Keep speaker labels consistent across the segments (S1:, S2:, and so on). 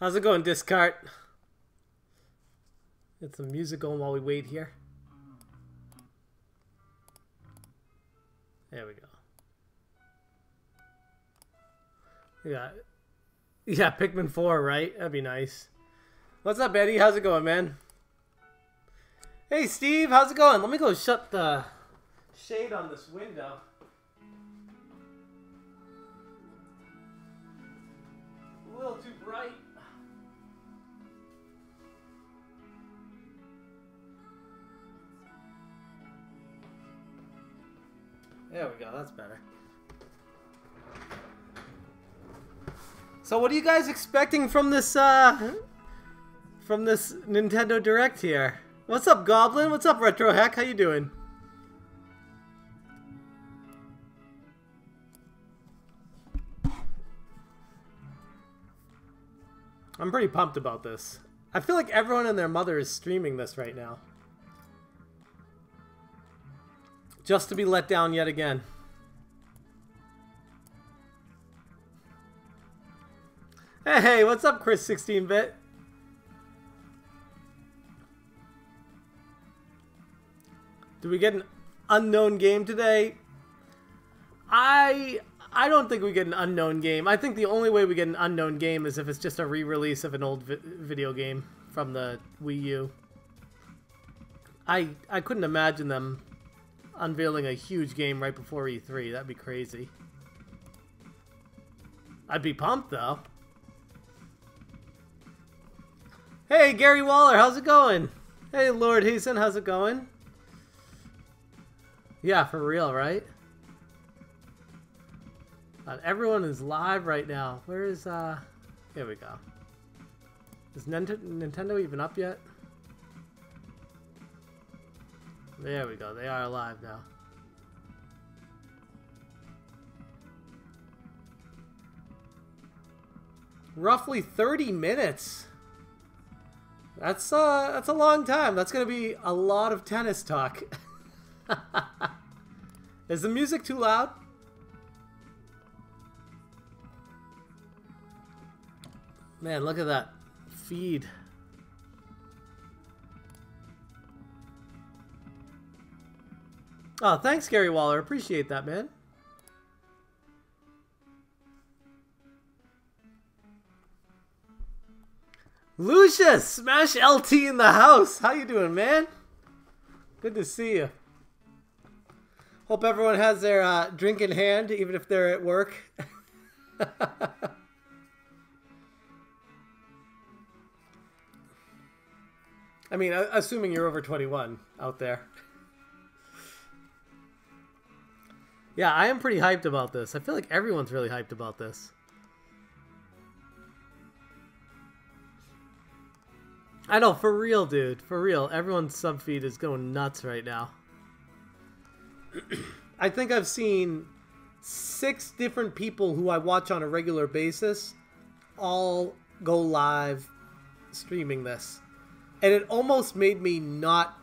S1: How's it going, Discart? Get some music going while we wait here. There we go. Yeah, Pikmin 4, right? That'd be nice. What's up, Eddie? How's it going, man? Hey, Steve, how's it going? Let me go shut the shade on this window. A little too bright. There we go, that's better. So what are you guys expecting from this Nintendo Direct here? What's up, Goblin? What's up, Retro Hack? How you doing? I'm pretty pumped about this. I feel like everyone and their mother is streaming this right now. Just to be let down yet again. Hey, what's up, Chris 16-bit? Do we get an unknown game today? I don't think we get an unknown game. I think the only way we get an unknown game is if it's just a re-release of an old video game from the Wii U. I couldn't imagine them unveiling a huge game right before E3. That'd be crazy. I'd be pumped, though. Hey, Gary Waller, how's it going? Hey, Lord Hazen, how's it going? Yeah, for real, right? Everyone is live right now. Where is, here we go. Is Nintendo even up yet? There we go. They are live now. Roughly 30 minutes. That's a long time. That's gonna be a lot of tennis talk. Is the music too loud? Man, look at that feed. Oh, thanks, Gary Waller. Appreciate that, man. Lucius, Smash LT in the house. How you doing, man? Good to see you. Hope everyone has their drink in hand, even if they're at work. I mean, assuming you're over 21 out there. Yeah, I am pretty hyped about this. I feel like everyone's really hyped about this. I know, for real, dude. For real. Everyone's sub feed is going nuts right now. I think I've seen 6 different people who I watch on a regular basis all go live streaming this. And it almost made me not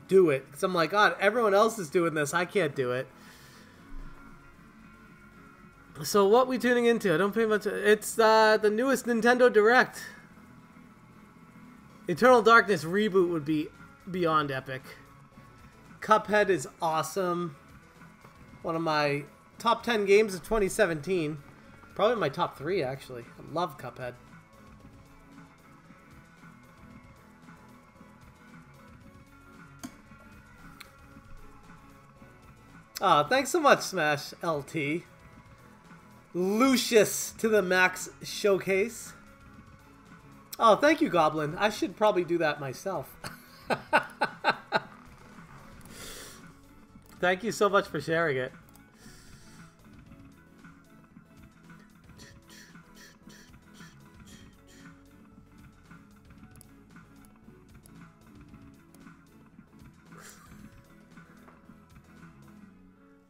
S1: do it. Because I'm like, God, everyone else is doing this. I can't do it. So what we tuning into? I don't pay much. It's the newest Nintendo Direct. Eternal Darkness reboot would be beyond epic. Cuphead is awesome. One of my top 10 games of 2017. Probably my top 3, actually. I love Cuphead. Oh, thanks so much, Smash LT. Lucius to the max showcase. Oh, thank you, Goblin. I should probably do that myself. Thank you so much for sharing it.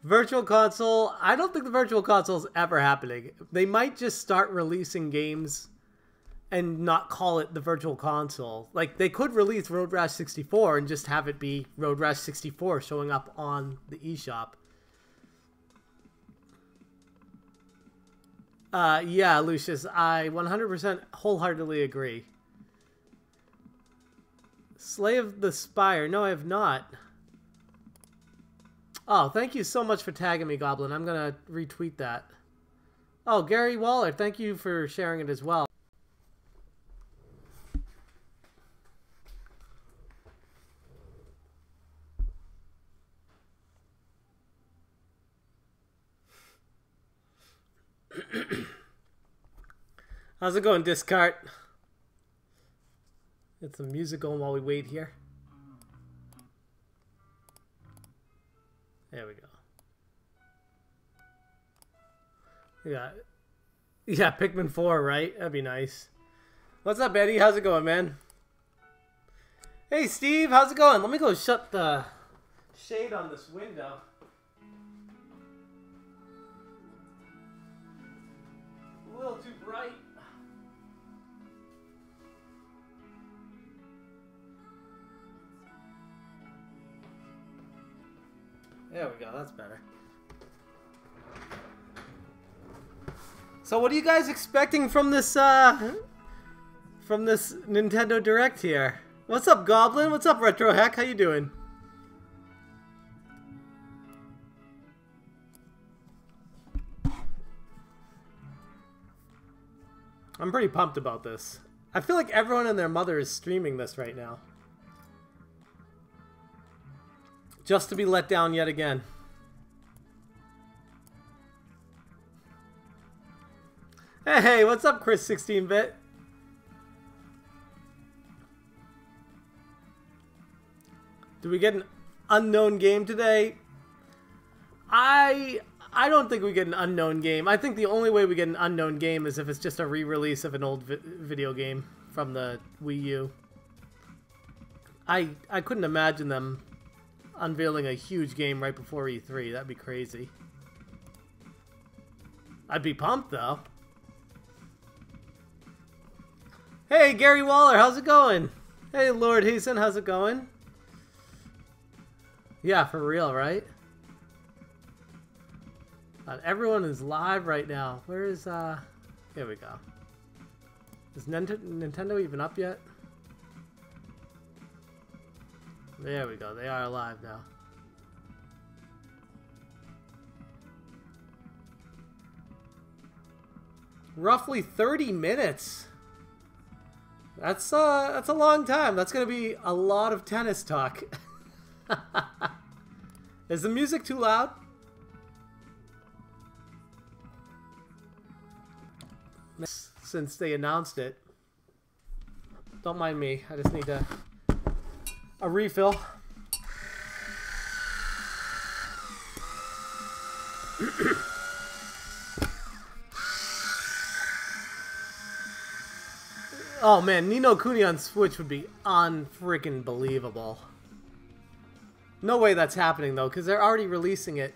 S1: Virtual Console, I don't think the Virtual Console is ever happening. They might just start releasing games and not call it the Virtual Console. Like, they could release Road Rash 64 and just have it be Road Rash 64 showing up on the eShop. Yeah, Lucius, I 100% wholeheartedly agree. Slay of the Spire. No, I have not. Oh, thank you so much for tagging me, Goblin. I'm going to retweet that. Oh, Gary Waller, thank you for sharing it as well. How's it going, Discart? Get some music going while we wait here. There we go. Yeah, Pikmin 4, right? That'd be nice. What's up, Eddie? How's it going, man? Hey, Steve, how's it going? Let me go shut the shade on this window. A little too bright. There we go, that's better. So what are you guys expecting from this Nintendo Direct here? What's up, Goblin? What's up, Retro Hack? How you doing? I'm pretty pumped about this. I feel like everyone and their mother is streaming this right now. Just to be let down yet again. Hey, what's up, Chris 16-bit? Do we get an unknown game today? I don't think we get an unknown game. I think the only way we get an unknown game is if it's just a re-release of an old video game from the Wii U. I couldn't imagine them unveiling a huge game right before E3. That'd be crazy. I'd be pumped, though. Hey, Gary Waller, how's it going? Hey, Lord Hazen, how's it going? Yeah, for real, right? Everyone is live right now. Where is, here we go. Is Nintendo even up yet? There we go. They are live now. Roughly 30 minutes. That's a long time. That's gonna be a lot of tennis talk. Is the music too loud? Since they announced it. Don't mind me. I just need a refill. Oh man, Ni no Kuni on Switch would be unfreaking believable. No way that's happening though, because they're already releasing it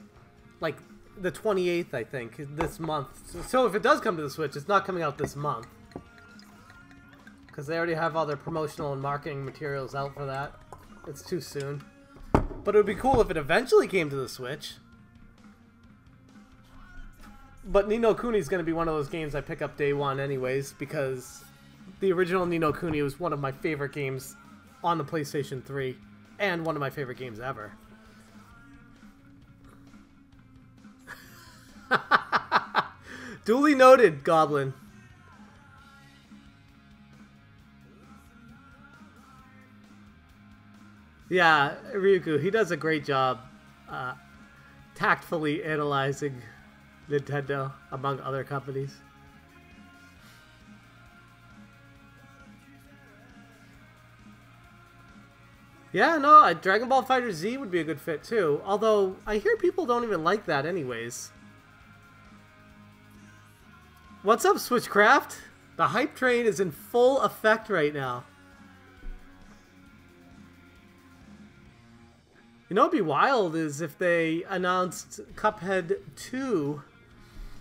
S1: like the 28th, I think, this month. So if it does come to the Switch, it's not coming out this month. Because they already have all their promotional and marketing materials out for that. It's too soon. But it would be cool if it eventually came to the Switch. But Ni no Kuni is going to be one of those games I pick up day one anyways, because the original Ni no Kuni was one of my favorite games on the PlayStation 3, and one of my favorite games ever. Duly noted, Goblin. Yeah, Ryuku, he does a great job tactfully analyzing Nintendo among other companies. Yeah, no, Dragon Ball FighterZ would be a good fit too. Although, I hear people don't even like that anyways. What's up, Switchcraft? The hype train is in full effect right now. You know what'd be wild is if they announced Cuphead 2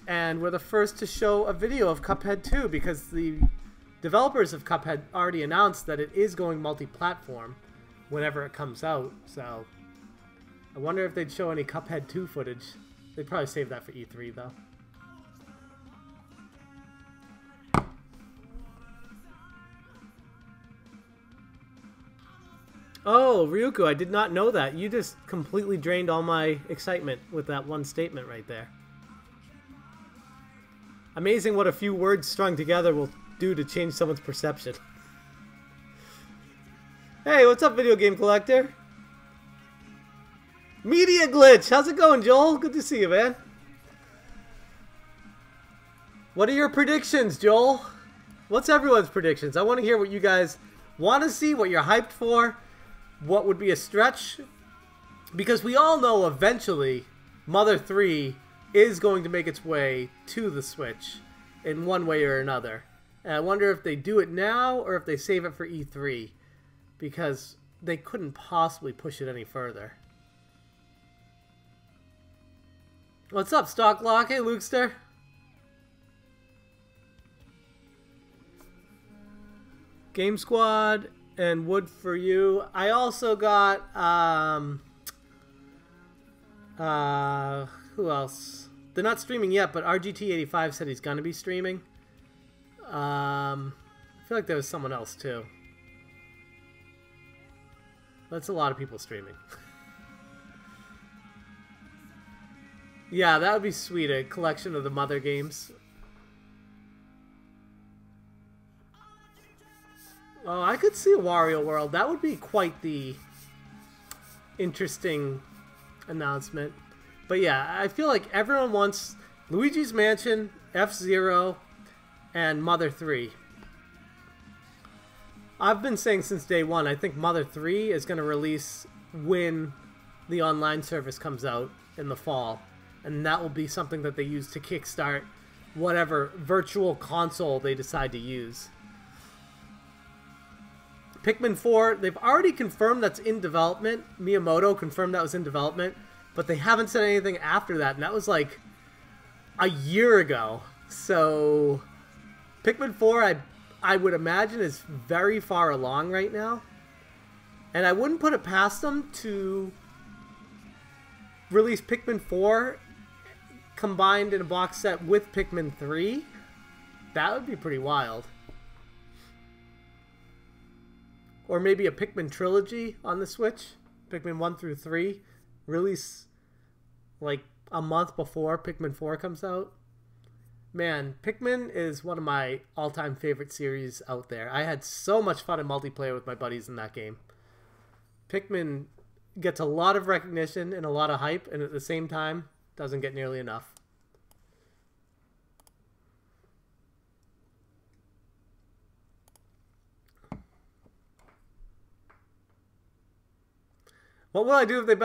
S1: and were the first to show a video of Cuphead 2, because the developers of Cuphead already announced that it is going multi-platform whenever it comes out. So I wonder if they'd show any Cuphead 2 footage. They'd probably save that for E3 though. Oh, Ryuko, I did not know that. You just completely drained all my excitement with that one statement right there. Amazing what a few words strung together will do to change someone's perception. Hey, what's up, Video Game Collector? Media Glitch! How's it going, Joel? Good to see you, man. What are your predictions, Joel? What's everyone's predictions? I want to hear what you guys want to see, what you're hyped for, what would be a stretch. Because we all know eventually Mother 3 is going to make its way to the Switch in one way or another. And I wonder if they do it now or if they save it for E3. Because they couldn't possibly push it any further. What's up, Stocklock? Hey, Lukester. Game Squad and Wood for You. I also got, who else? They're not streaming yet, but RGT85 said he's gonna be streaming. I feel like there was someone else too. That's a lot of people streaming. Yeah, that would be sweet, a collection of the Mother games. Oh, I could see a Wario World. That would be quite the interesting announcement. But yeah, I feel like everyone wants Luigi's Mansion, F-Zero, and Mother 3. I've been saying since day one, I think Mother 3 is going to release when the online service comes out in the fall. And that will be something that they use to kickstart whatever virtual console they decide to use. Pikmin 4, they've already confirmed that's in development. Miyamoto confirmed that was in development, but they haven't said anything after that, and that was like a year ago. So Pikmin 4, I would imagine, is very far along right now. And I wouldn't put it past them to release Pikmin 4 combined in a box set with Pikmin 3. That would be pretty wild. Or maybe a Pikmin trilogy on the Switch. Pikmin 1 through 3. Release like a month before Pikmin 4 comes out. Man, Pikmin is one of my all-time favorite series out there. I had so much fun in multiplayer with my buddies in that game. Pikmin gets a lot of recognition and a lot of hype, and at the same time, doesn't get nearly enough. What will I do if they...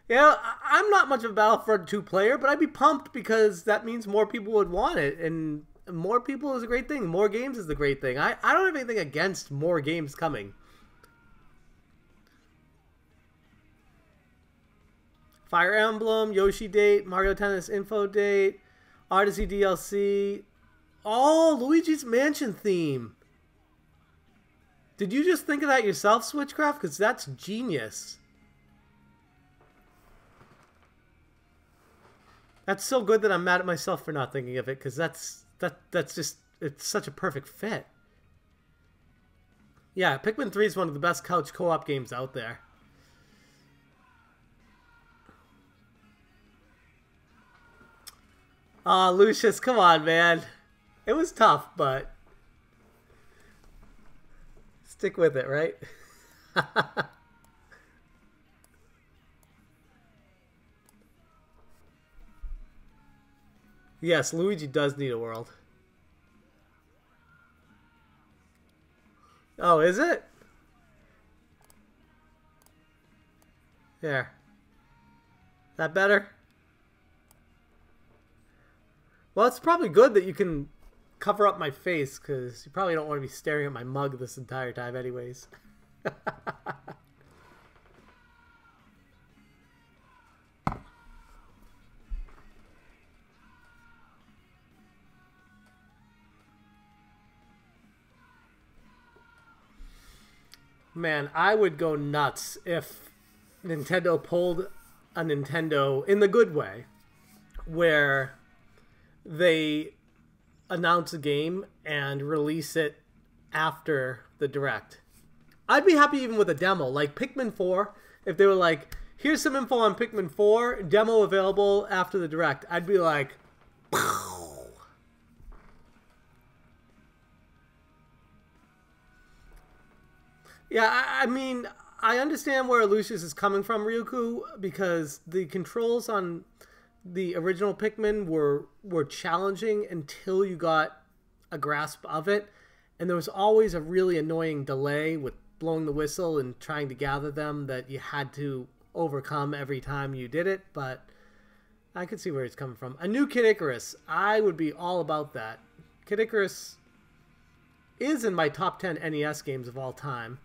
S1: Yeah, I'm not much of a Battlefront 2 player, but I'd be pumped because that means more people would want it. And more people is a great thing. More games is the great thing. I don't have anything against more games coming. Fire Emblem, Yoshi date, Mario Tennis info date, Odyssey DLC. Oh, Luigi's Mansion theme. Did you just think of that yourself, Switchcraft? Because that's genius. That's so good that I'm mad at myself for not thinking of it, because that's just, it's such a perfect fit. Yeah, Pikmin 3 is one of the best couch co-op games out there. Aw, Lucius, come on, man. It was tough, but stick with it, right? Yes, Luigi does need a world. Oh, is it? There. That better? Well, it's probably good that you can cover up my face, because you probably don't want to be staring at my mug this entire time anyways. Man, I would go nuts if Nintendo pulled a Nintendo in the good way, where they announce a game and release it after the Direct. I'd be happy even with a demo, like Pikmin 4. If they were like, here's some info on Pikmin 4, demo available after the Direct, I'd be like, pow. Yeah, I mean, I understand where Lucius is coming from, Ryuku, because the controls on the original Pikmin were challenging until you got a grasp of it, and there was always a really annoying delay with blowing the whistle and trying to gather them that you had to overcome every time you did it, but I could see where it's coming from. A new Kid Icarus, I would be all about that. Kid Icarus is in my top 10 NES games of all time.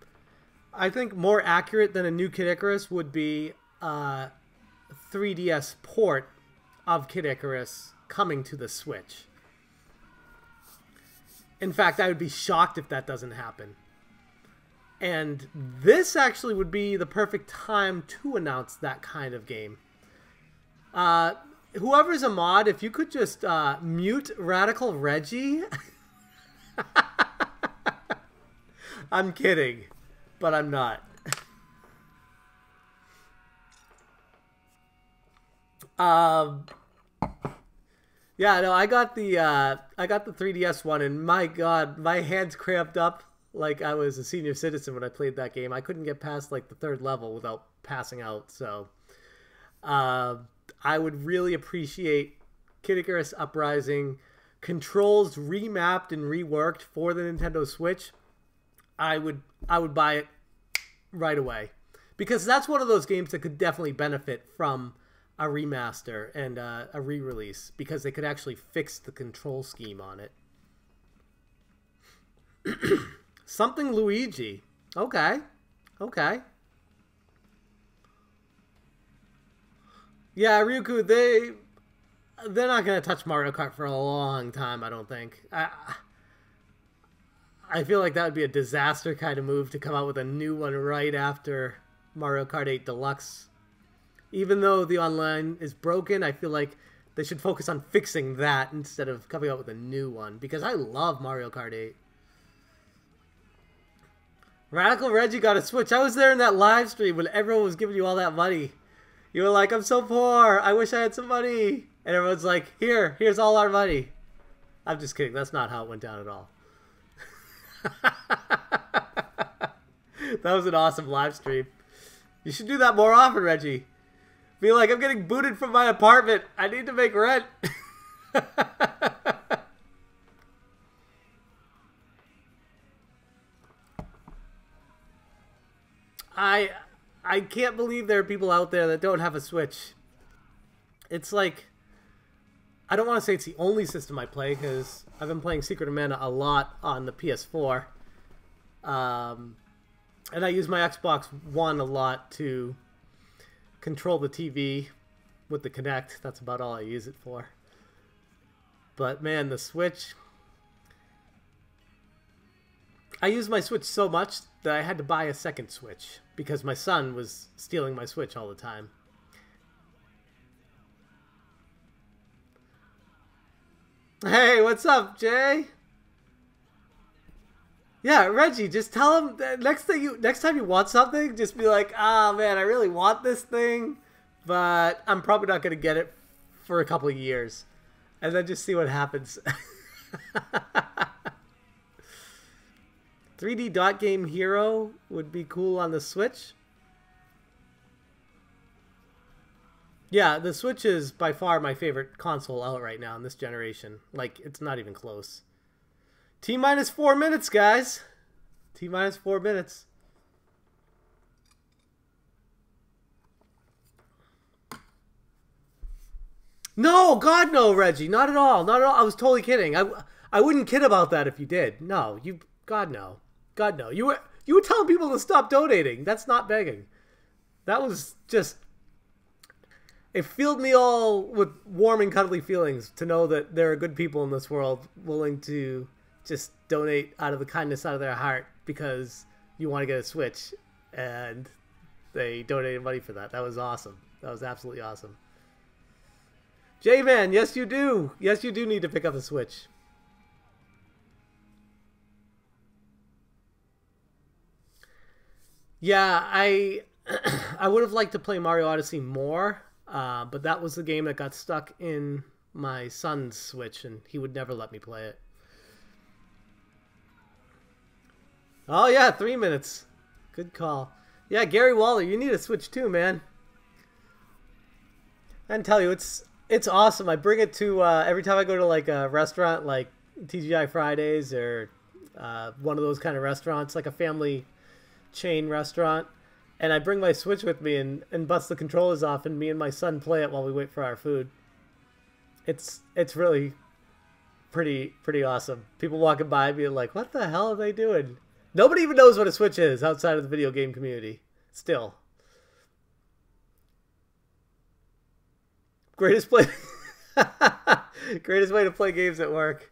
S1: I think more accurate than a new Kid Icarus would be a 3DS port of Kid Icarus coming to the Switch. In fact, I would be shocked if that doesn't happen. And this actually would be the perfect time to announce that kind of game. Whoever's a mod, if you could just mute Radical Reggie. I'm kidding, but I'm not. Yeah, no, I got the 3DS one, and my God, my hands cramped up like I was a senior citizen when I played that game. I couldn't get past like the 3rd level without passing out. So, I would really appreciate Kid Icarus Uprising controls remapped and reworked for the Nintendo Switch. I would buy it right away, because that's one of those games that could definitely benefit from a remaster and a re-release, because they could actually fix the control scheme on it. Something Luigi. Okay. Okay. Yeah, Ryuku, they're not going to touch Mario Kart for a long time, I don't think. I feel like that would be a disaster kind of move to come out with a new one right after Mario Kart 8 Deluxe. Even though the online is broken, I feel like they should focus on fixing that instead of coming out with a new one, because I love Mario Kart 8. Radical Reggie got a Switch. I was there in that live stream when everyone was giving you all that money. You were like, I'm so poor. I wish I had some money. And everyone's like, here's all our money. I'm just kidding. That's not how it went down at all. That was an awesome live stream. You should do that more often, Reggie. Be like, I'm getting booted from my apartment. I need to make rent. I can't believe there are people out there that don't have a Switch. It's like, I don't want to say it's the only system I play, because I've been playing Secret of Mana a lot on the PS4. And I use my Xbox One a lot to control the TV with the Kinect. That's about all I use it for. But man, the Switch... I use my Switch so much that I had to buy a second Switch, because my son was stealing my Switch all the time. Hey, what's up, Jay? Yeah, Reggie, just tell him that next time you want something, just be like, ah, man, I really want this thing, but I'm probably not going to get it for a couple of years. And then just see what happens. 3D Dot Game Hero would be cool on the Switch. Yeah, the Switch is by far my favorite console out right now in this generation. Like, it's not even close. T-minus 4 minutes, guys. T-minus 4 minutes. No, God, no, Reggie. Not at all. Not at all. I was totally kidding. I wouldn't kid about that if you did. No, God, no. God, no. You were telling people to stop donating. That's not begging. That was just... It filled me all with warm and cuddly feelings to know that there are good people in this world willing to just donate out of the kindness out of their heart because you want to get a Switch, and they donated money for that. That was awesome. That was absolutely awesome. J-Man, yes you do. Yes, you do need to pick up a Switch. Yeah, I I would have liked to play Mario Odyssey more, but that was the game that got stuck in my son's Switch, and he would never let me play it. Oh yeah, 3 minutes. Good call. Yeah, Gary Waller, you need a Switch too, man. I can tell you, it's awesome. I bring it to every time I go to like a restaurant, like TGI Fridays or one of those kind of restaurants, like a family chain restaurant, and I bring my Switch with me and bust the controllers off, and me and my son play it while we wait for our food. It's really pretty awesome. People walking by being like, "What the hell are they doing?" Nobody even knows what a Switch is outside of the video game community. Still, greatest play, greatest way to play games at work.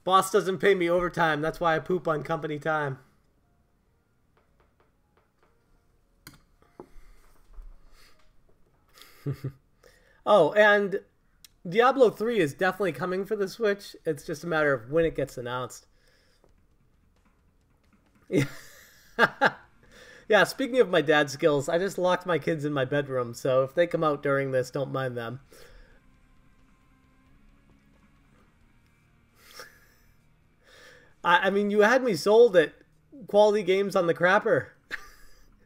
S1: Boss doesn't pay me overtime. That's why I poop on company time. Oh, and Diablo 3 is definitely coming for the Switch. It's just a matter of when it gets announced. Yeah, yeah, speaking of my dad skills, I just locked my kids in my bedroom, so if they come out during this, don't mind them. I mean, you had me sold at quality games on the crapper.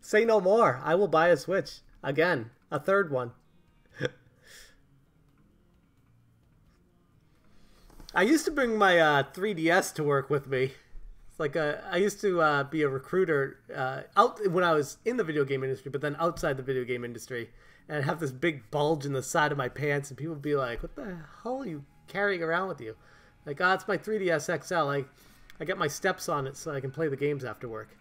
S1: Say no more. I will buy a Switch. Again, a third one. I used to bring my 3DS to work with me. It's like I used to be a recruiter out when I was in the video game industry, but then outside the video game industry. And I'd have this big bulge in the side of my pants, and people would be like, "What the hell are you carrying around with you?" Like, "Oh, it's my 3DS XL. I get my steps on it so I can play the games after work."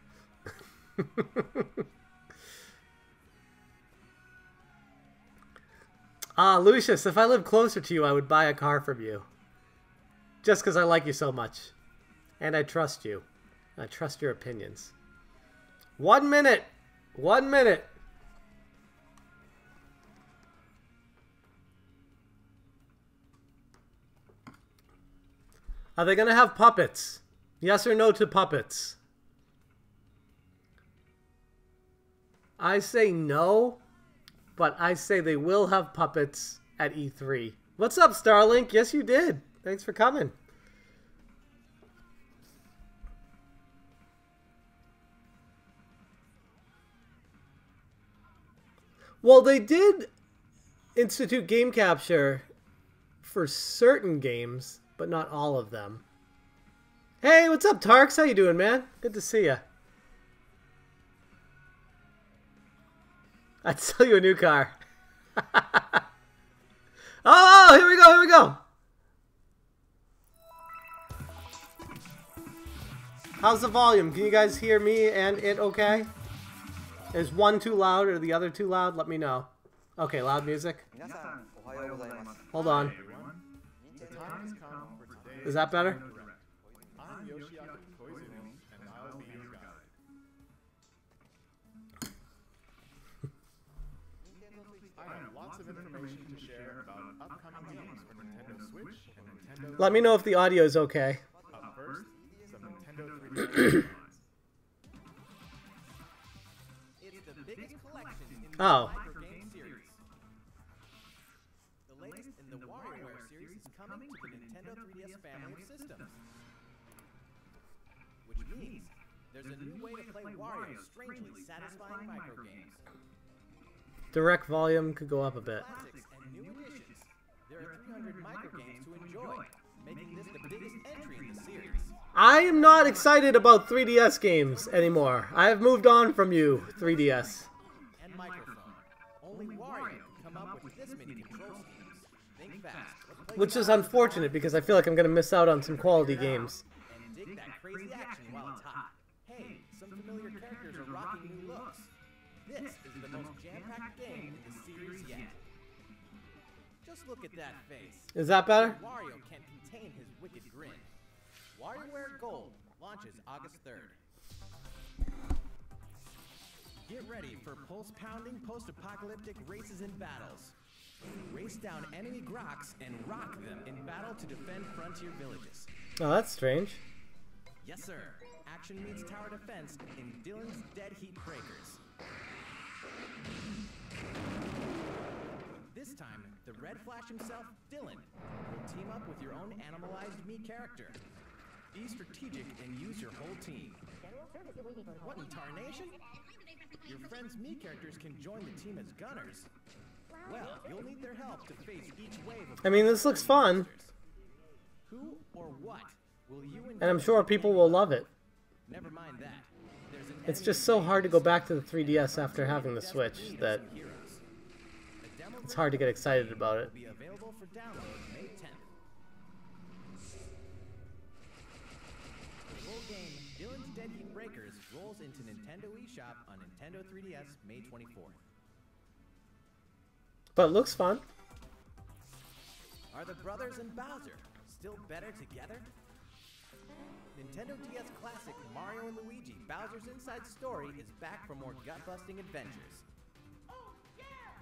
S1: Lucius, if I lived closer to you, I would buy a car from you. Just because I like you so much. And I trust you. I trust your opinions. 1 minute! 1 minute! Are they going to have puppets? Yes or no to puppets? I say no, but I say they will have puppets at E3. What's up, Starlink? Yes, you did. Thanks for coming. Well, they did institute game capture for certain games, but not all of them. Hey, what's up, Tarks? How you doing, man? Good to see you. I'd sell you a new car. Oh, here we go, here we go. How's the volume? Can you guys hear me and it okay? Is one too loud or the other too loud? Let me know. Okay, loud music. Hold on. Is that better? Let me know if the audio is okay. Oh.
S2: The latest in the WarioWare series is coming to the Nintendo 3DS family of systems. Which means there's a new way to play Wario's strangely satisfying microgames.
S1: Direct volume could go up a bit.
S2: Classics and new additions. There are 300 microgames to enjoy, making this the biggest entry in the series.
S1: I am not excited about 3DS games anymore. I have moved on from you, 3DS.
S2: And microphone. Only Wario can come up with this many control schemes. Think fast.
S1: Which is unfortunate because I feel like I'm going to miss out on some quality games.
S2: And dig that crazy action while it's hot. Hey, some familiar characters are rocking new looks. This is the most jam-packed game in the series yet. Just look at that face.
S1: Is that better?
S2: Wario can't contain his wicked grin. WarioWare Gold launches August 3rd. Get ready for pulse-pounding post-apocalyptic races and battles. Race down enemy Groks and rock them in battle to defend frontier villages.
S1: Oh, that's strange.
S2: Yes, sir. Action meets tower defense in Dylan's Dead Heat Breakers. This time, the Red Flash himself, Dylan, will team up with your own animalized Mii character. Be strategic and use your whole team. What in tarnation? Your friend's Mii characters can join the team as gunners. Well, you'll need their help to face each wave of...
S1: I mean, this looks fun.
S2: Who or what will you
S1: And I'm sure people will love it.
S2: Never mind that. There's an
S1: It's just so hard to go back to the 3DS after having the Switch that it's hard to get excited about it.
S2: be available for download May 10th. The full game, Dylan's Dead Heat Breakers, rolls into Nintendo eShop on Nintendo 3DS May 24th.
S1: But it looks fun.
S2: Are the brothers and Bowser still better together? Nintendo DS classic Mario and Luigi Bowser's Inside Story is back for more gut-busting adventures.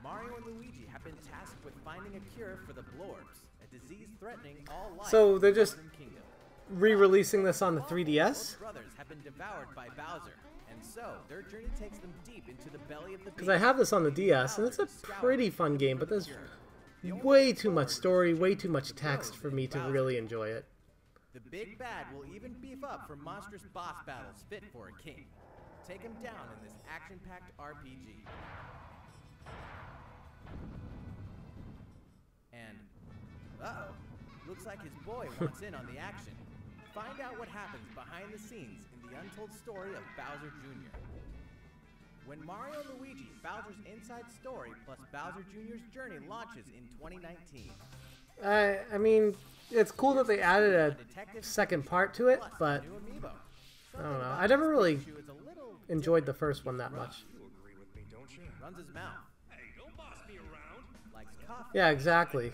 S2: Mario and Luigi have been tasked with finding a cure for the Blorbs, a disease threatening all life.
S1: So they're
S2: in the
S1: just
S2: Mushroom Kingdom.
S1: re-releasing this on the 3DS?
S2: Both brothers have been devoured by Bowser, and so their journey takes them deep into the belly of the
S1: Because I have this on the DS, and it's a pretty fun game, but there's way too much story, way too much text for me to really enjoy it.
S2: The big bad will even beef up for monstrous boss battles fit for a king. Take him down in this action-packed RPG. And, uh-oh, looks like his boy wants in on the action. Find out what happens behind the scenes in the untold story of Bowser Jr. When Mario & Luigi Bowser's Inside Story plus Bowser Jr.'s Journey launches in 2019.
S1: I mean, it's cool that they added a second part to it, but
S2: New amiibo.
S1: I don't know. I never really
S2: Pikachu is a little
S1: enjoyed the first one that much.
S2: runs his mouth. Likes coffee.
S1: Yeah, exactly.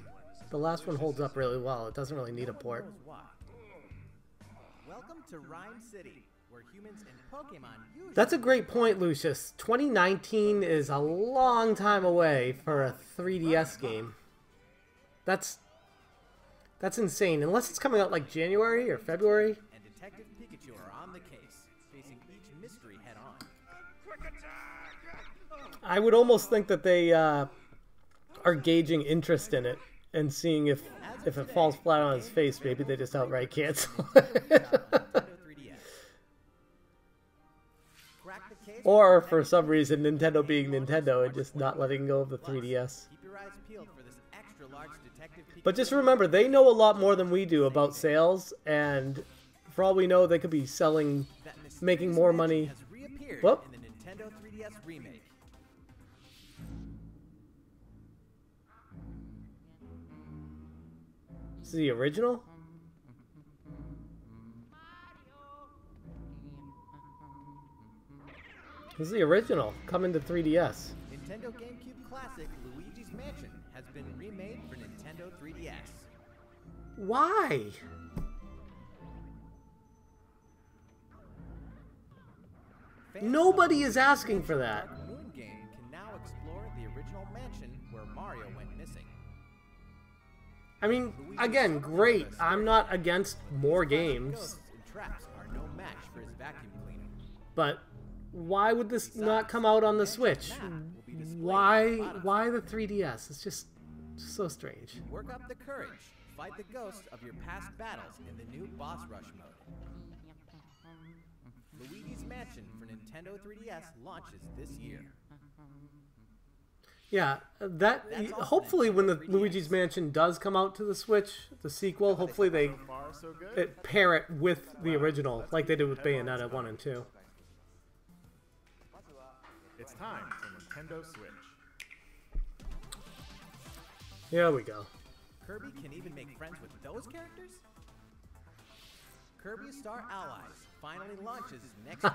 S1: The last one holds up really well. It doesn't really need a port.
S2: Knows why. Welcome to Rhyme City, where humans and Pokemon usually...
S1: That's a great point, Lucius. 2019 is a long time away for a 3DS game. That's insane. Unless it's coming out like January or February.
S2: and Detective Pikachu are on the case, facing each mystery head-on.
S1: I would almost think that they are gauging interest in it and seeing if it falls flat on its face, maybe they just outright cancel it.
S2: Nintendo 3DS. Crack the case
S1: Or for some reason, Nintendo being Nintendo and just not letting go of the 3DS.
S2: Keep your eyes peeled for this extra-large Detective Pikachu.
S1: But just remember, they know a lot more than we do about sales, and for all we know, they could be selling,
S2: that mysterious
S1: making more
S2: magic
S1: money.
S2: has reappeared
S1: Whoop.
S2: in the Nintendo 3DS remake.
S1: This is the original? This is the original, coming to 3DS.
S2: Nintendo GameCube classic Luigi's Mansion has been remade for Nintendo 3DS.
S1: Why?
S2: Fans
S1: Nobody
S2: of
S1: is
S2: the
S1: asking for that.
S2: Dark Moon game can now explore the original mansion where Mario went missing.
S1: I mean, again, great. I'm not against more games,
S2: Ghosts and traps are no match for his vacuum cleaner.
S1: but why would this not come out on the Switch? Why the 3DS? It's just so strange.
S2: Work up the courage. Fight the ghosts of your past battles in the new boss rush mode. Luigi's Mansion for Nintendo 3DS launches this year.
S1: Yeah, that hopefully when the Luigi's Mansion does come out to the Switch, the sequel, hopefully they pair it with the original, like they did with Bayonetta 1 and 2.
S3: It's time for Nintendo Switch.
S1: Here we go.
S2: Kirby can even make friends with those characters? Kirby Star Allies finally launches next week.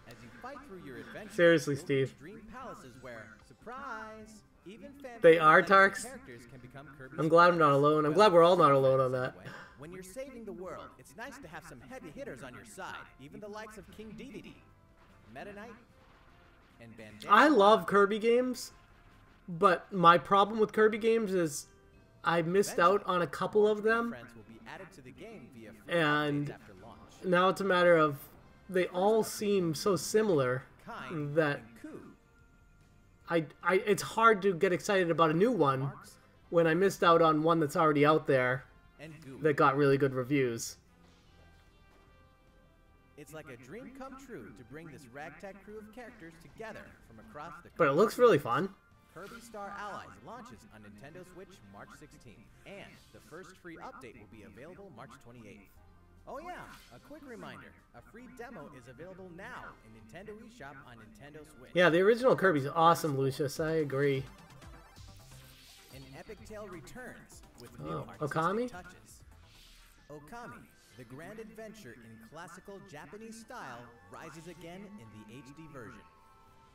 S2: As you fight through your adventure,
S1: Seriously,
S2: you'll
S1: Steve.
S2: reach Dream palaces where, surprise, even fan
S1: They
S2: favorite
S1: are
S2: legacy
S1: Tarks?
S2: characters can become Kirby's
S1: I'm glad I'm not
S2: friends.
S1: alone. I'm glad we're all not alone on that.
S2: When you're saving the world, it's nice to have some heavy hitters on your side, even the likes of King Dedede, Meta Knight, and Bandana.
S1: I love Kirby games, but my problem with Kirby games is I missed out on a couple of them
S2: added to the game via free
S1: And
S2: updates after launch.
S1: now it's a matter of they all seem so similar
S2: Kind
S1: that
S2: and Coup.
S1: it's hard to get excited about a new one
S2: Marks
S1: when I missed out on one that's already out there
S2: and Goo.
S1: that got really good reviews.
S2: It's like a dream come true to bring this ragtag crew of characters together from across the
S1: But it looks really fun.
S2: Kirby Star Allies launches on Nintendo Switch March 16th, and the first free update will be available March 28th. Oh yeah, a quick reminder, a free demo is available now in Nintendo eShop on Nintendo Switch.
S1: Yeah, the original Kirby's awesome, Lucius. I agree.
S2: An epic tale returns with new
S1: Oh,
S2: artistic
S1: Okami?
S2: touches. Okami, the grand adventure in classical Japanese style, rises again in the HD version.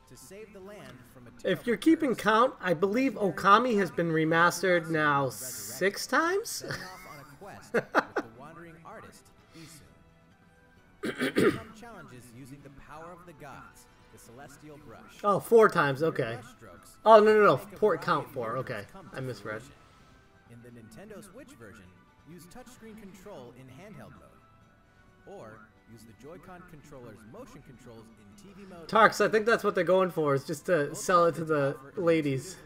S2: To save the land from a
S1: If you're keeping count, I believe Okami has been remastered now 6 times?
S2: setting off on a quest with the wandering artist, Isu. Overcome challenges using the power of the gods, the celestial brush.
S1: Oh, 4 times, okay.
S2: Brush strokes
S1: Oh, no.
S2: make a
S1: Port
S2: variety
S1: count
S2: of
S1: 4,
S2: mirrors
S1: okay.
S2: come
S1: I
S2: to
S1: misread.
S2: fruition. In the Nintendo Switch version, use touchscreen control in handheld mode. Or use the Joy-Con controller's motion controls in TV mode.
S1: Tarks, I think that's what they're going for, is just to sell it to the ladies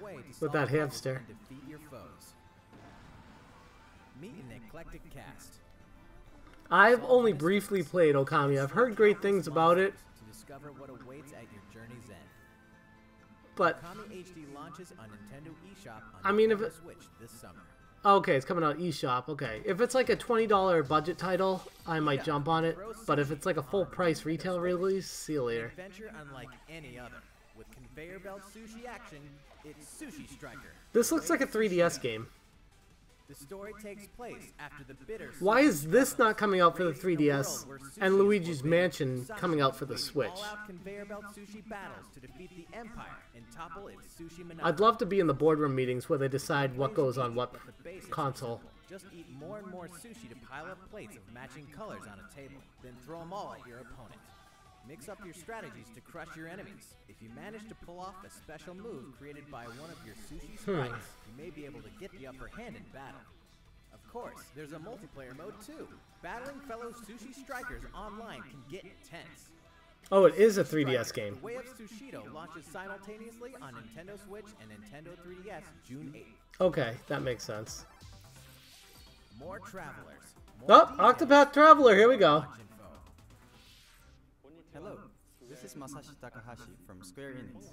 S1: with that hamster.
S2: And defeat your foes. Meet an eclectic cast.
S1: I've only briefly played Okami. I've heard great things about it,
S2: To discover what awaits at your journey's end.
S1: but
S2: Okami HD launches on Nintendo eShop on
S1: I mean, if
S2: Nintendo
S1: it-
S2: Switch this summer.
S1: okay, it's coming out eShop. Okay, if it's like a $20 budget title, I might jump on it. But if it's like a full price retail release, see you later.
S2: Adventure unlike any other. With conveyor belt sushi action, it's Sushi Striker.
S1: This looks like a 3DS game.
S2: The story takes place after the bitter.
S1: Why is this not coming out for the 3DS and Luigi's Mansion coming out for the Switch?
S2: All-out conveyor belt sushi battles to defeat the Empire and topple its sushi monopoly.
S1: I'd love to be in the boardroom meetings where they decide what goes on what
S2: But the basics are
S1: console.
S2: simple. Just eat more and more sushi to pile up plates of matching colors on a table. Then throw them all at your opponent. Mix up your strategies to crush your enemies. If you manage to pull off a special move created by one of your sushi sprites, you may be able to get the upper hand in battle. Of course, there's a multiplayer mode too. Battling fellow sushi strikers online can get intense.
S1: Oh, it is a 3DS game.
S2: The Way of Sushido launches simultaneously on Nintendo Switch and Nintendo 3DS June 8th.
S1: Okay, that makes sense.
S2: More travelers.
S1: Oh, Octopath Traveler, here we go.
S4: Hello, this is Masashi Takahashi from Square Enix.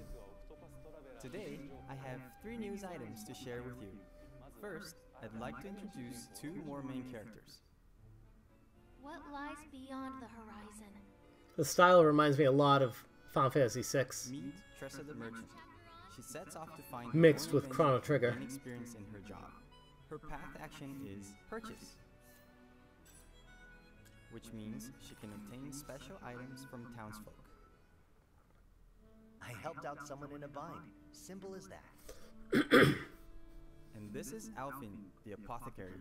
S4: Today, I have 3 news items to share with you. First, I'd like to introduce 2 more main characters.
S5: What lies beyond the horizon?
S1: The style reminds me a lot of Final Fantasy VI.
S4: Meet Tressa the Merchant. She sets off to find
S1: Mixed
S4: her own
S1: with
S4: adventure
S1: Chrono Trigger.
S4: and experience in her job. Her path action is purchase, which means she can obtain special items from townsfolk.
S6: I helped out someone in a bind. Simple as that.
S4: And this is Alfin, the apothecary.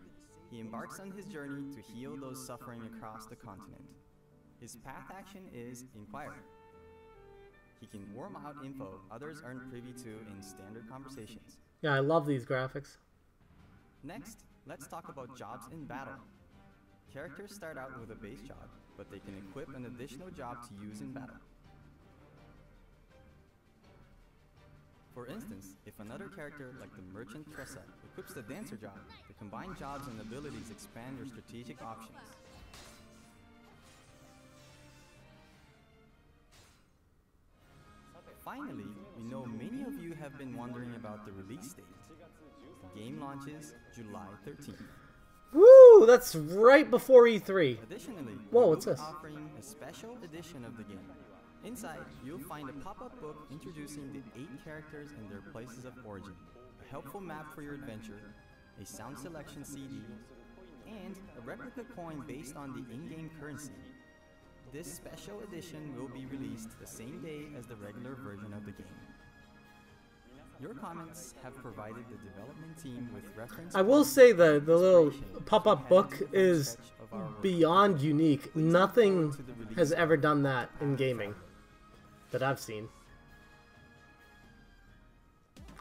S4: He embarks on his journey to heal those suffering across the continent. His path action is Inquire. He can worm out info others aren't privy to in standard conversations.
S1: Yeah, I love these graphics.
S4: Next, let's talk about jobs in battle. Characters start out with a base job, but they can equip an additional job to use in battle. For instance, if another character like the Merchant Tressa equips the Dancer job, the combined jobs and abilities expand your strategic options. Finally, we know many of you have been wondering about the release date. The game launches July 13th.
S1: Woo! That's right before E3.
S4: Additionally,
S1: Whoa,
S4: we
S1: what's
S4: will be
S1: this?
S4: offering a special edition of the game. Inside, you'll find a pop-up book introducing the 8 characters and their places of origin, a helpful map for your adventure, a sound selection CD, and a replica coin based on the in-game currency. This special edition will be released the same day as the regular version of the game. Your comments have provided the development team with reference.
S1: I will say the little pop-up book is beyond unique. Nothing has ever done that in gaming that I've seen.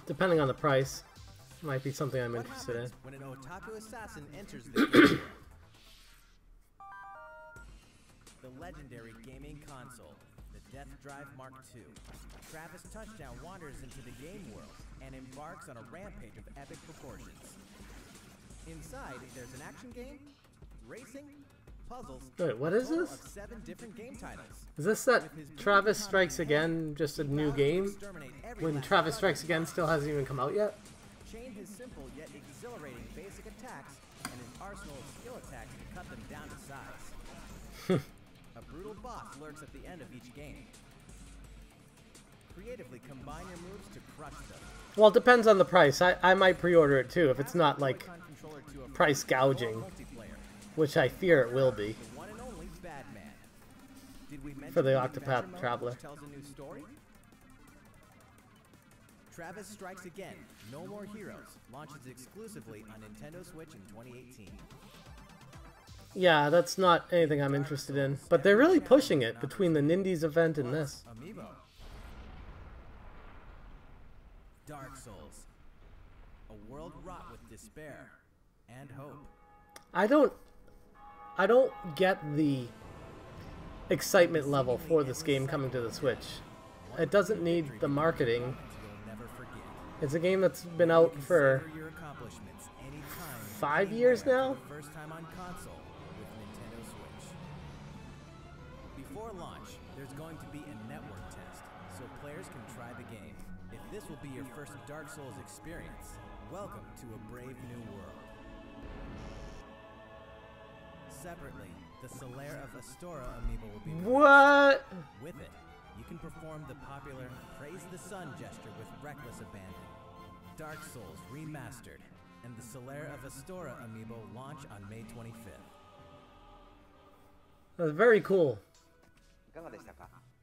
S1: Depending on the price, might be something I'm
S2: What
S1: interested in.
S2: happens when an otaku assassin enters the game world? legendary gaming console, the Death Drive Mark II. Travis Touchdown wanders into the game world and embarks on a rampage of epic proportions. Inside, there's an action game, racing, puzzles,
S1: Wait, what is
S2: a total
S1: this?
S2: of 7 different game titles.
S1: Is this that Travis Strikes Again, just a new game?
S2: Exterminate every
S1: When
S2: last
S1: Travis
S2: target.
S1: Strikes Again still hasn't even come out yet?
S2: Chain his simple yet exhilarating basic attacks and his arsenal of skill attacks to cut them down to size. A brutal boss lurks at the end of each game. Creatively combine your moves to crush them.
S1: Well, it depends on the price. I might pre-order it too if it's not like
S2: Joy-Con controller to a
S1: price gouging,
S2: multiplayer.
S1: which I fear it will be.
S2: The one and only Batman. Did we mention
S1: For the
S2: the
S1: Octopath
S2: Adventure mode,
S1: Traveler.
S2: which tells a new story? Travis Strikes Again, No More Heroes, launches exclusively on Nintendo Switch in 2018.
S1: Yeah, that's not anything I'm interested in. But they're really pushing it between the Nindies event and this.
S2: Amiibo. Dark Souls. A world wrought with despair and hope.
S1: I don't get the excitement level for this game coming to the Switch. It doesn't need the marketing.
S2: You'll never forget.
S1: It's a game that's been out for
S2: Consider your accomplishments anytime,
S1: 5 years
S2: anywhere,
S1: now?
S2: for the first time on console with Nintendo Switch. Before launch, there's going to be a network test, so players can try the game. If this will be your first Dark Souls experience, welcome to a brave new world. Separately, the Solaire of Astora amiibo will be released.
S1: What?
S2: With it, you can perform the popular Praise the Sun gesture with reckless abandon. Dark Souls Remastered and the Solaire of Astora amiibo launch on May 25th.
S1: That's very cool.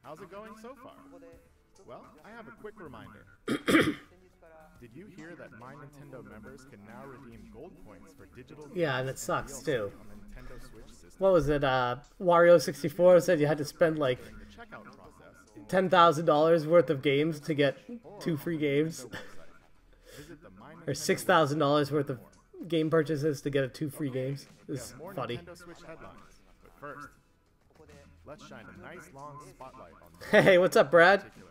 S3: How's it going so far? Well, I have a quick reminder. Did you hear that My Nintendo members can now redeem gold points for digital
S1: Yeah, and
S3: games
S1: it sucks
S3: DLC
S1: too.
S3: on the Nintendo Switch system?
S1: What was it? Wario64 said you had to spend like
S3: During the checkout process in
S1: $10,000 worth of games to get 2 free games,
S3: visit the My
S1: or
S3: Nintendo
S1: $6,000 worth of game purchases to get 2 free games.
S3: We
S1: It's
S3: have more
S1: funny.
S3: Nintendo Switch headlines, but first, let's shine a nice long spotlight on the
S1: Hey, what's up, Brad?
S3: particular.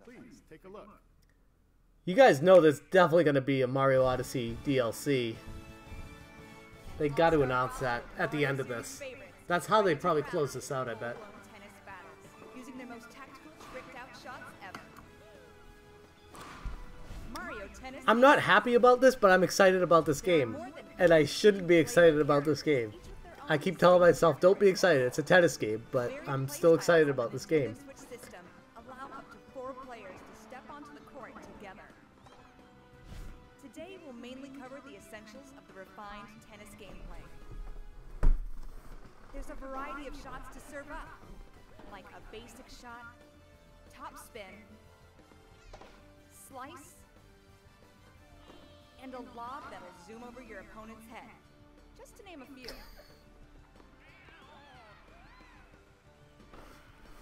S3: Please take a look.
S1: You guys know there's definitely going to be a Mario Odyssey DLC. They got to announce that at the end of this. That's how they probably close this out, I bet.
S7: Tennis battles, using their most tactical, tricked-out shots ever. Mario Tennis.
S1: I'm not happy about this, but I'm excited about this game. And I shouldn't be excited about this game. I keep telling myself, don't be excited. It's a tennis game, but I'm still excited about this game.
S7: Switch system allow up to 4 players to step onto the court together. Today we'll mainly cover the essentials of the refined tennis gameplay. There's a variety of shots to serve up, like a basic shot, top spin, slice, and a lob that'll zoom over your opponent's head, just to name a few.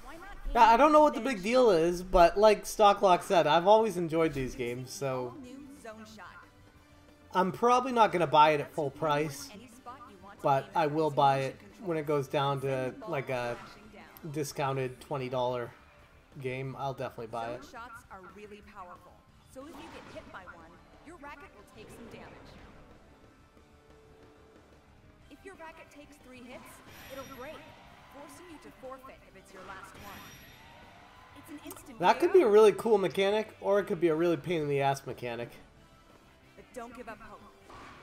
S7: Why not
S1: Yeah, I don't know what the
S7: aim
S1: big
S7: their
S1: deal is, but like Stocklock said, I've always enjoyed these games, so
S7: all-new zone shot?
S1: I'm probably not going to buy it at full price,
S7: Any spot you want to
S1: but
S7: aim
S1: I
S7: at
S1: will
S7: using
S1: buy
S7: motion
S1: it
S7: control.
S1: when it goes down to
S7: Send the ball
S1: like a
S7: flashing down.
S1: discounted $20 game. I'll definitely buy it.
S7: Zone shots are really powerful, so if you get hit by one, your racket will take some damage. If your racket takes 3 hits, it'll break, forcing you to forfeit if it's your last one. It's an instant
S1: That could be a
S7: KO,
S1: really cool mechanic, or it could be a really pain in the ass mechanic.
S7: but don't give up hope.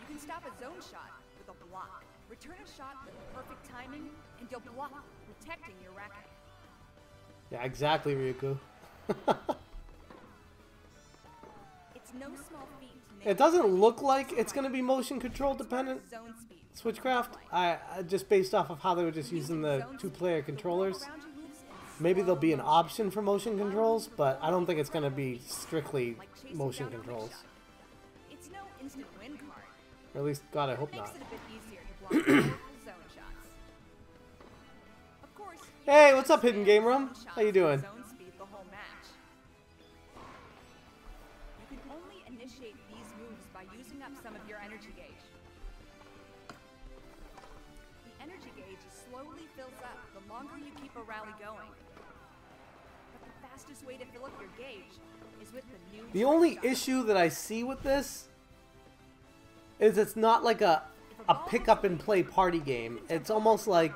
S7: You can stop a zone shot with a block. Return a shot with perfect timing, and you'll block, protecting your racket.
S1: Yeah, exactly, Ryuku.
S7: It's no small feat to nail
S1: It doesn't look like it's going to be motion control dependent,
S7: zone speed.
S1: Switchcraft. I just based off of how they were just using the 2-player controllers. Maybe there'll be an option for motion controls, but I don't think it's going to be strictly motion controls.
S7: It's no instant win card.
S1: Or at least, God, I hope
S7: Makes
S1: not.
S7: it a bit easier to block powerful zone shots. Of course, you
S1: Hey,
S7: can
S1: what's up, Hidden Game Room?
S7: zone
S1: How you
S7: shots
S1: doing?
S7: with zone speed the whole match. You can only initiate these moves by using up some of your energy gauge. The energy gauge slowly fills up the longer you keep a rally going. But the fastest way to fill up your gauge is with the new
S1: The
S7: Trick
S1: only
S7: Shot.
S1: issue that I see with this is it's not like a pick up and play party game. It's almost like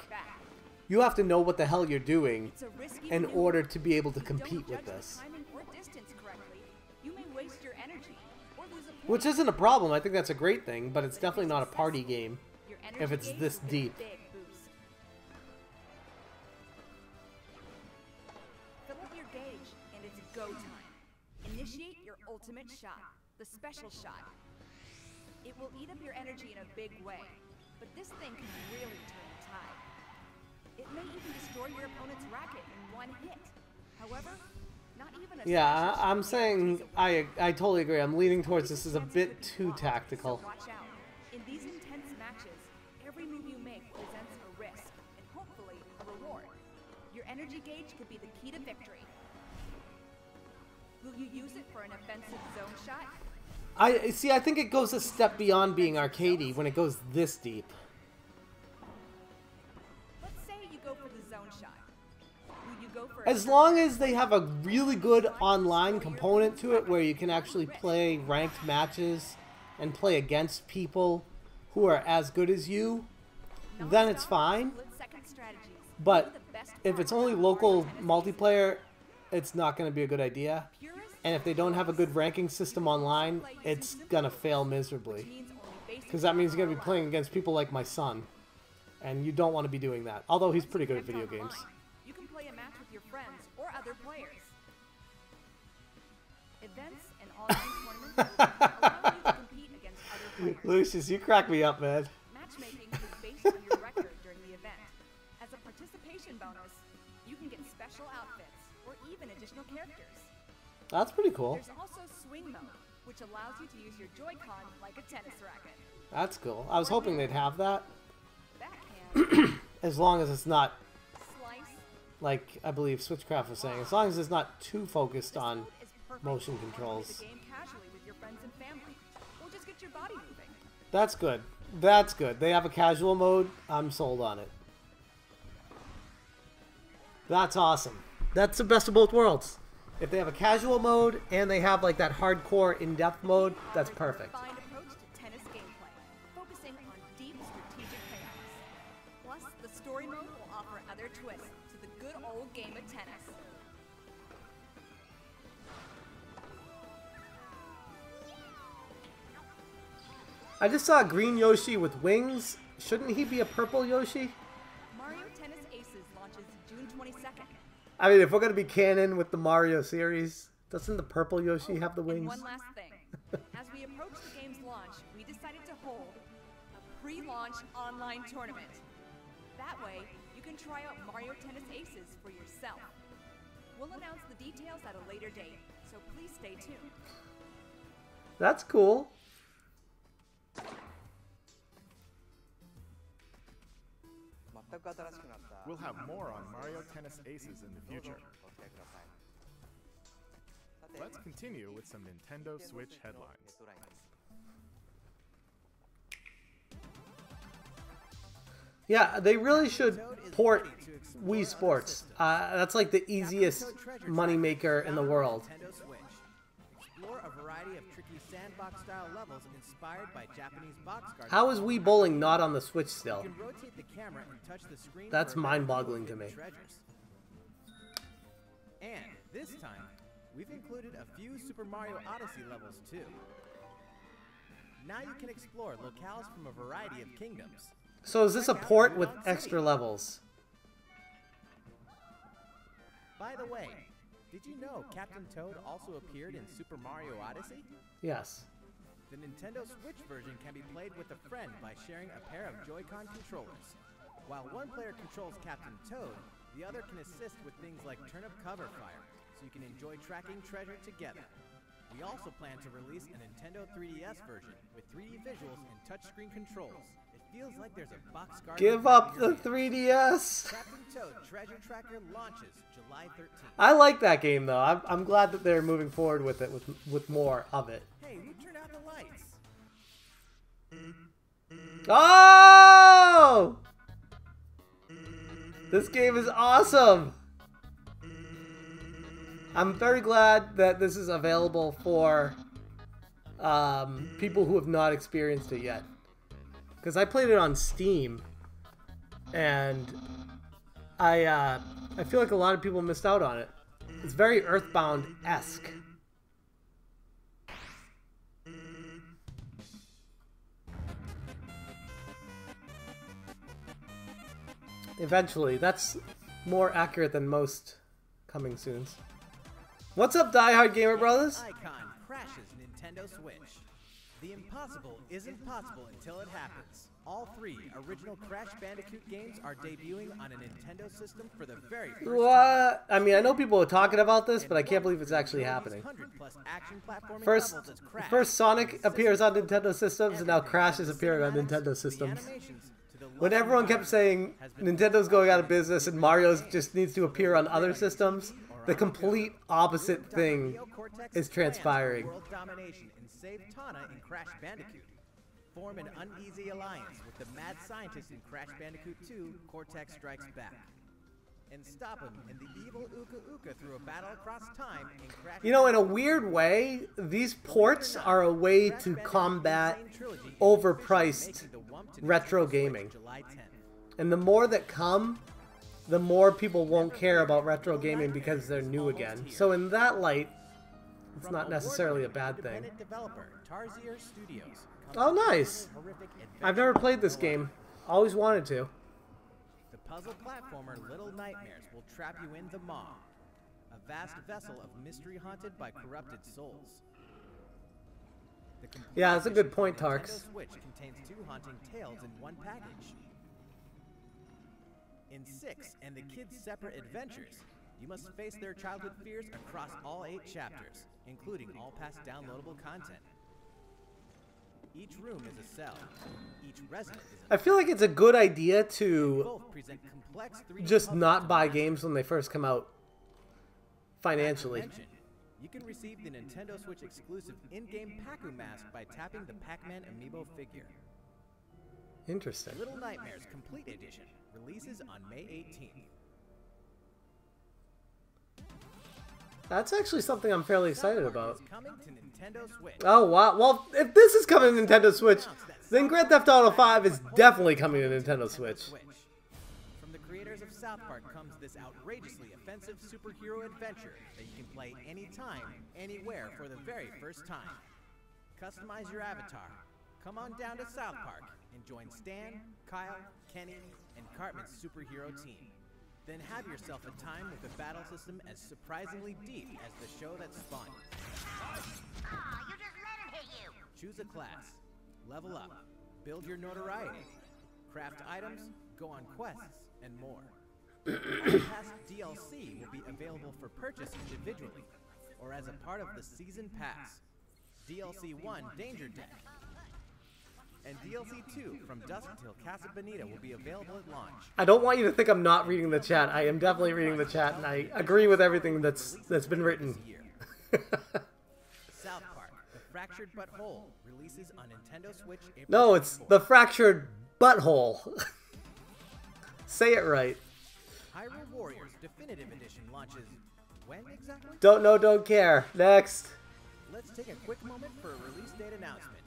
S1: you have to know what the hell you're doing
S7: It's a risky
S1: in
S7: maneuver.
S1: order to be able to
S7: If you don't
S1: compete with
S7: judge the
S1: this.
S7: timing or distance correctly, you may waste your energy or lose a point.
S1: Which isn't a problem. I think that's a great thing, but it's
S7: But if
S1: definitely
S7: you're
S1: not a party
S7: successful,
S1: game.
S7: your
S1: if
S7: energy
S1: it's
S7: gauge
S1: this
S7: will get a
S1: deep.
S7: big boost. Fill up your gauge, and it's go time. Initiate your ultimate shot, the special shot. It will eat up your energy in a big way, but this thing can really turn the tide. It may even destroy your opponent's racket in one hit. However, not even a
S1: Yeah,
S7: special
S1: I'm
S7: shot
S1: saying
S7: guarantees a win.
S1: I totally agree. I'm leaning towards
S7: This
S1: this is a
S7: chance
S1: bit
S7: could be
S1: too
S7: lost,
S1: tactical.
S7: So watch out. In these intense matches, every move you make presents a risk and hopefully a reward. Your energy gauge could be the key to victory. Will you use it for an offensive zone shot?
S1: I see. I think it goes a step beyond being arcadey when it goes this deep.
S7: Let's say you go for the zone shot. Will you go for
S1: As long as they have a really good online component to it where you can actually play ranked matches and play against people who are as good as you, then it's fine.
S7: split-second strategies?
S1: But
S7: One of the best
S1: if it's
S7: parts
S1: only
S7: about
S1: local
S7: Mario Tennis
S1: multiplayer, it's not going to be a good idea.
S7: Purists
S1: And if they don't have a good ranking system online, it's going to fail miserably.
S7: means only basic
S1: Because that means you're going to be
S7: power
S1: playing against people like my son. And you don't want to be doing that. Although he's pretty good at video games.
S7: You can play a match with your friends or other players. Events and online tournaments allow you to compete against other players.
S1: Lucius, you crack me up, man.
S7: Matchmaking is based on your record during the event. As a participation bonus, you can get special outfits or even additional characters.
S1: That's pretty cool.
S7: There's also swing mode, which allows you to use your Joy-Con like a tennis racket.
S1: That's cool. I was hoping they'd have that.
S7: Backhand,
S1: As long as it's not,
S7: slice.
S1: like I believe Switchcraft was saying, as long as it's not too focused
S7: This
S1: on
S7: mode is perfect
S1: motion
S7: if you wanna
S1: controls.
S7: Play the game casually with your friends and family, or just get your body moving.
S1: That's good. That's good. They have a casual mode. I'm sold on it. That's awesome. That's the best of both worlds. If they have a casual mode and they have like that hardcore in-depth mode, that's
S7: Offers a
S1: perfect.
S7: refined approach to tennis gameplay, focusing on deep strategic chaos. Plus, the story mode will offer other twists to the good old game of tennis.
S1: I just saw a green Yoshi with wings. Shouldn't he be a purple Yoshi?
S7: Mario Tennis Aces launches June 22nd.
S1: I mean, if we're gonna be canon with the Mario series, doesn't the purple Yoshi have the
S7: And
S1: wings?
S7: one last thing. As we approach the game's launch, we decided to hold a pre-launch online tournament. That way, you can try out Mario Tennis Aces for yourself. We'll announce the details at a later date, so please stay tuned.
S1: That's cool.
S3: We'll have more on Mario Tennis Aces in the future. Let's continue with some Nintendo Switch headlines.
S1: Yeah, they really should port Wii Sports. That's like the easiest moneymaker in the world.
S2: Nintendo Switch. Explore a variety of tricky sandbox-style levels inspired by Japanese box garden.
S1: How is Wii Bowling not on the Switch still?
S2: You can rotate the camera and touch the screen.
S1: That's
S2: for a better
S1: mind-boggling
S2: view
S1: to
S2: of
S1: me.
S2: hidden treasures. And this time, we've included a few Super Mario Odyssey levels too. Now you can explore locales from a variety of kingdoms.
S1: So is this a port with extra levels?
S2: By the way, did you know Captain Toad also appeared in Super Mario Odyssey?
S1: Yes.
S2: The Nintendo Switch version can be played with a friend by sharing a pair of Joy-Con controllers. While one player controls Captain Toad, the other can assist with things like turnip cover fire, so you can enjoy tracking treasure together. We also plan to release a Nintendo 3DS version with 3D visuals and touchscreen controls. It feels like there's a box garden.
S1: Give up the 3DS.
S2: Captain Toad Treasure Tracker launches July 13th.
S1: I like that game though. I'm glad that they're moving forward with it, with more of it.
S2: Hey, who turned out the lights?
S1: Oh! This game is awesome! I'm very glad that this is available for people who have not experienced it yet. Because I played it on Steam, and I feel like a lot of people missed out on it. It's very Earthbound-esque. Eventually. That's more accurate than most coming soons. What's up, Die Hard Gamer Brothers?
S2: Icon crashes Nintendo Switch. The impossible isn't possible until it happens. All 3 original Crash Bandicoot games are debuting on a Nintendo system for the very first time.
S1: What? I mean, I know people are talking about this, but I can't believe it's actually happening. First Sonic appears on Nintendo systems, and now Crash is appearing on Nintendo systems. When everyone kept saying Nintendo's going out of business and Mario just needs to appear on other systems, the complete opposite thing is transpiring.
S2: World domination and save Tana in Crash Bandicoot. Form an uneasy alliance with the mad scientist in Crash Bandicoot 2, Cortex Strikes Back. And stop him and the evil Uka Uka through a battle across time in Crash.
S1: You know, in a weird way, these ports are a way to combat overpriced retro gaming. And the more that come, the more people won't care about retro gaming because they're new again. So in that light, it's not necessarily a bad thing. Oh, nice! I've never played this game. Always wanted to.
S2: The puzzle platformer Little Nightmares will trap you in the Maw, a vast vessel of mystery haunted by corrupted souls.
S1: Yeah, that's a good point, Tarks.
S2: Nintendo Switch contains 2 haunting tales in one package. In 6 and the kids' separate adventures, you must face their childhood fears across all 8 chapters, including all past downloadable content. Each room is a cell. Each resident is
S1: I feel like it's a good idea to
S2: both present complex 3D
S1: just not buy games when they first come out financially.
S2: You can receive the Nintendo Switch exclusive in-game Pac-Man mask by tapping the Pac-Man amiibo figure.
S1: Interesting.
S2: Little Nightmares Complete Edition releases on May 18th.
S1: That's actually something I'm fairly excited about.
S2: It's coming to Nintendo Switch.
S1: Oh, wow. Well, if this is coming to Nintendo Switch, then Grand Theft Auto 5 is definitely coming to Nintendo Switch.
S2: From the creators of South Park comes this outrageously offensive superhero adventure that you can play anytime, anywhere for the very first time. Customize your avatar. Come on down to South Park and join Stan, Kyle, Kenny, and Cartman's superhero team. Then have yourself a time with a battle system as surprisingly deep as the show that spawned.
S8: You just let him hit you!
S2: Choose a class, level up, build your notoriety, craft items, go on quests, and more. All past DLC will be available for purchase individually, or as a part of the Season Pass. DLC 1 Danger Deck, and DLC 2 From Dusk Till Casa Bonita will be available at launch.
S1: I don't want you to think I'm not reading the chat. I am definitely reading the chat, and I agree with everything that's been written.
S2: South Park, The Fractured But Whole, releases on Nintendo Switch April
S1: No, it's
S2: 24th.
S1: The Fractured Butthole. Say it right.
S2: Hyrule Warriors Definitive Edition launches when exactly?
S1: Don't know, don't care. Next.
S2: Let's take a quick moment for a release date announcement.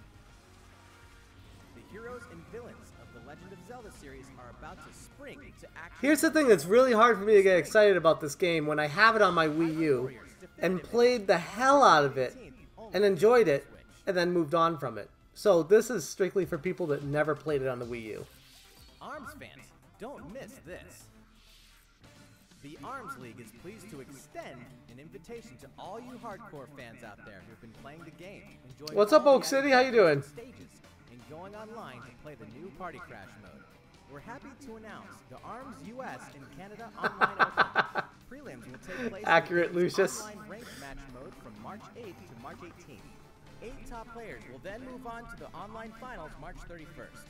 S2: The heroes and villains of the Legend of Zelda series are about to spring to action.
S1: Here's the thing that's really hard for me to get excited about this game when I have it on my Wii U and played the hell out of it and enjoyed it and then moved on from it. So this is strictly for people that never played it on the Wii U.
S2: ARMS fans, don't miss this. The ARMS League is pleased to extend an invitation to all you hardcore fans out there who've been playing the game, enjoying
S1: What's up,
S2: all
S1: Oak
S2: the
S1: City? How you doing?
S2: stages, and going online to play the new Party Crash mode. We're happy to announce the ARMS US and Canada Online Open. Prelims will take place
S1: Accurate,
S2: in the
S1: Lucius.
S2: online ranked match mode from March 8th to March 18th. 8 top players will then move on to the online finals March 31st.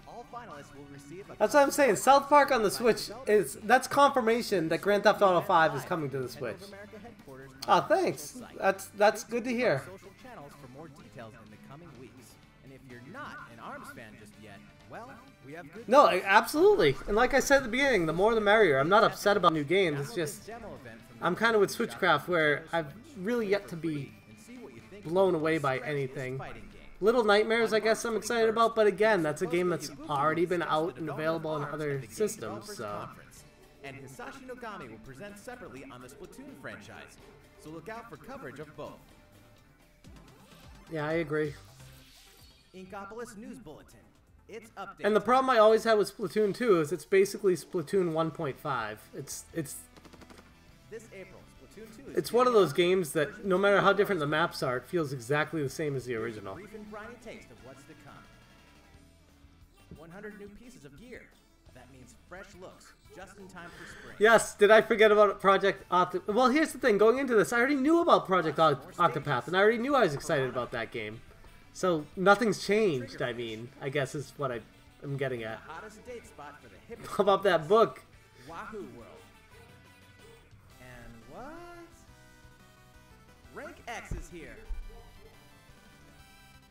S2: All finalists will receive a
S1: That's what I'm saying. South Park on the Switch that's confirmation that Grand Theft Auto 5 is coming to the Switch. Oh, thanks. That's good to hear.
S2: Social channels for more details in the coming weeks. And if you're not an ARMS fan just yet, well, We have good
S1: No, absolutely. And like I said at the beginning, the more the merrier. I'm not upset about new games. It's just I'm kind of with Switchcraft where I've really yet to be blown away by anything. Little Nightmares, I guess I'm excited about, but again, that's a game that's already been out and available on other systems, so...
S2: And Hisashi Nogami will present separately on the Splatoon franchise, so look out for coverage of both.
S1: Yeah, I agree.
S2: Inkopolis News Bulletin. It's updated.
S1: And the problem I always had with Splatoon 2 is it's basically Splatoon 1.5. It's
S2: this April, Splatoon 2 is
S1: It's one of those games that, no matter how different the maps are, it feels exactly the same as the original.
S2: brief and briny taste of what's to come. 100 new pieces of gear. That means fresh looks, just in time for spring.
S1: Yes, did I forget about Project Octopath? Well, here's the thing. Going into this, I already knew about Project Octopath, and I already knew I was excited about that game. So, nothing's changed, I mean, I guess is what I'm getting at.
S2: The hottest date spot for the hippest
S1: How about that book?
S2: Wahoo World. And what? Rank X is here.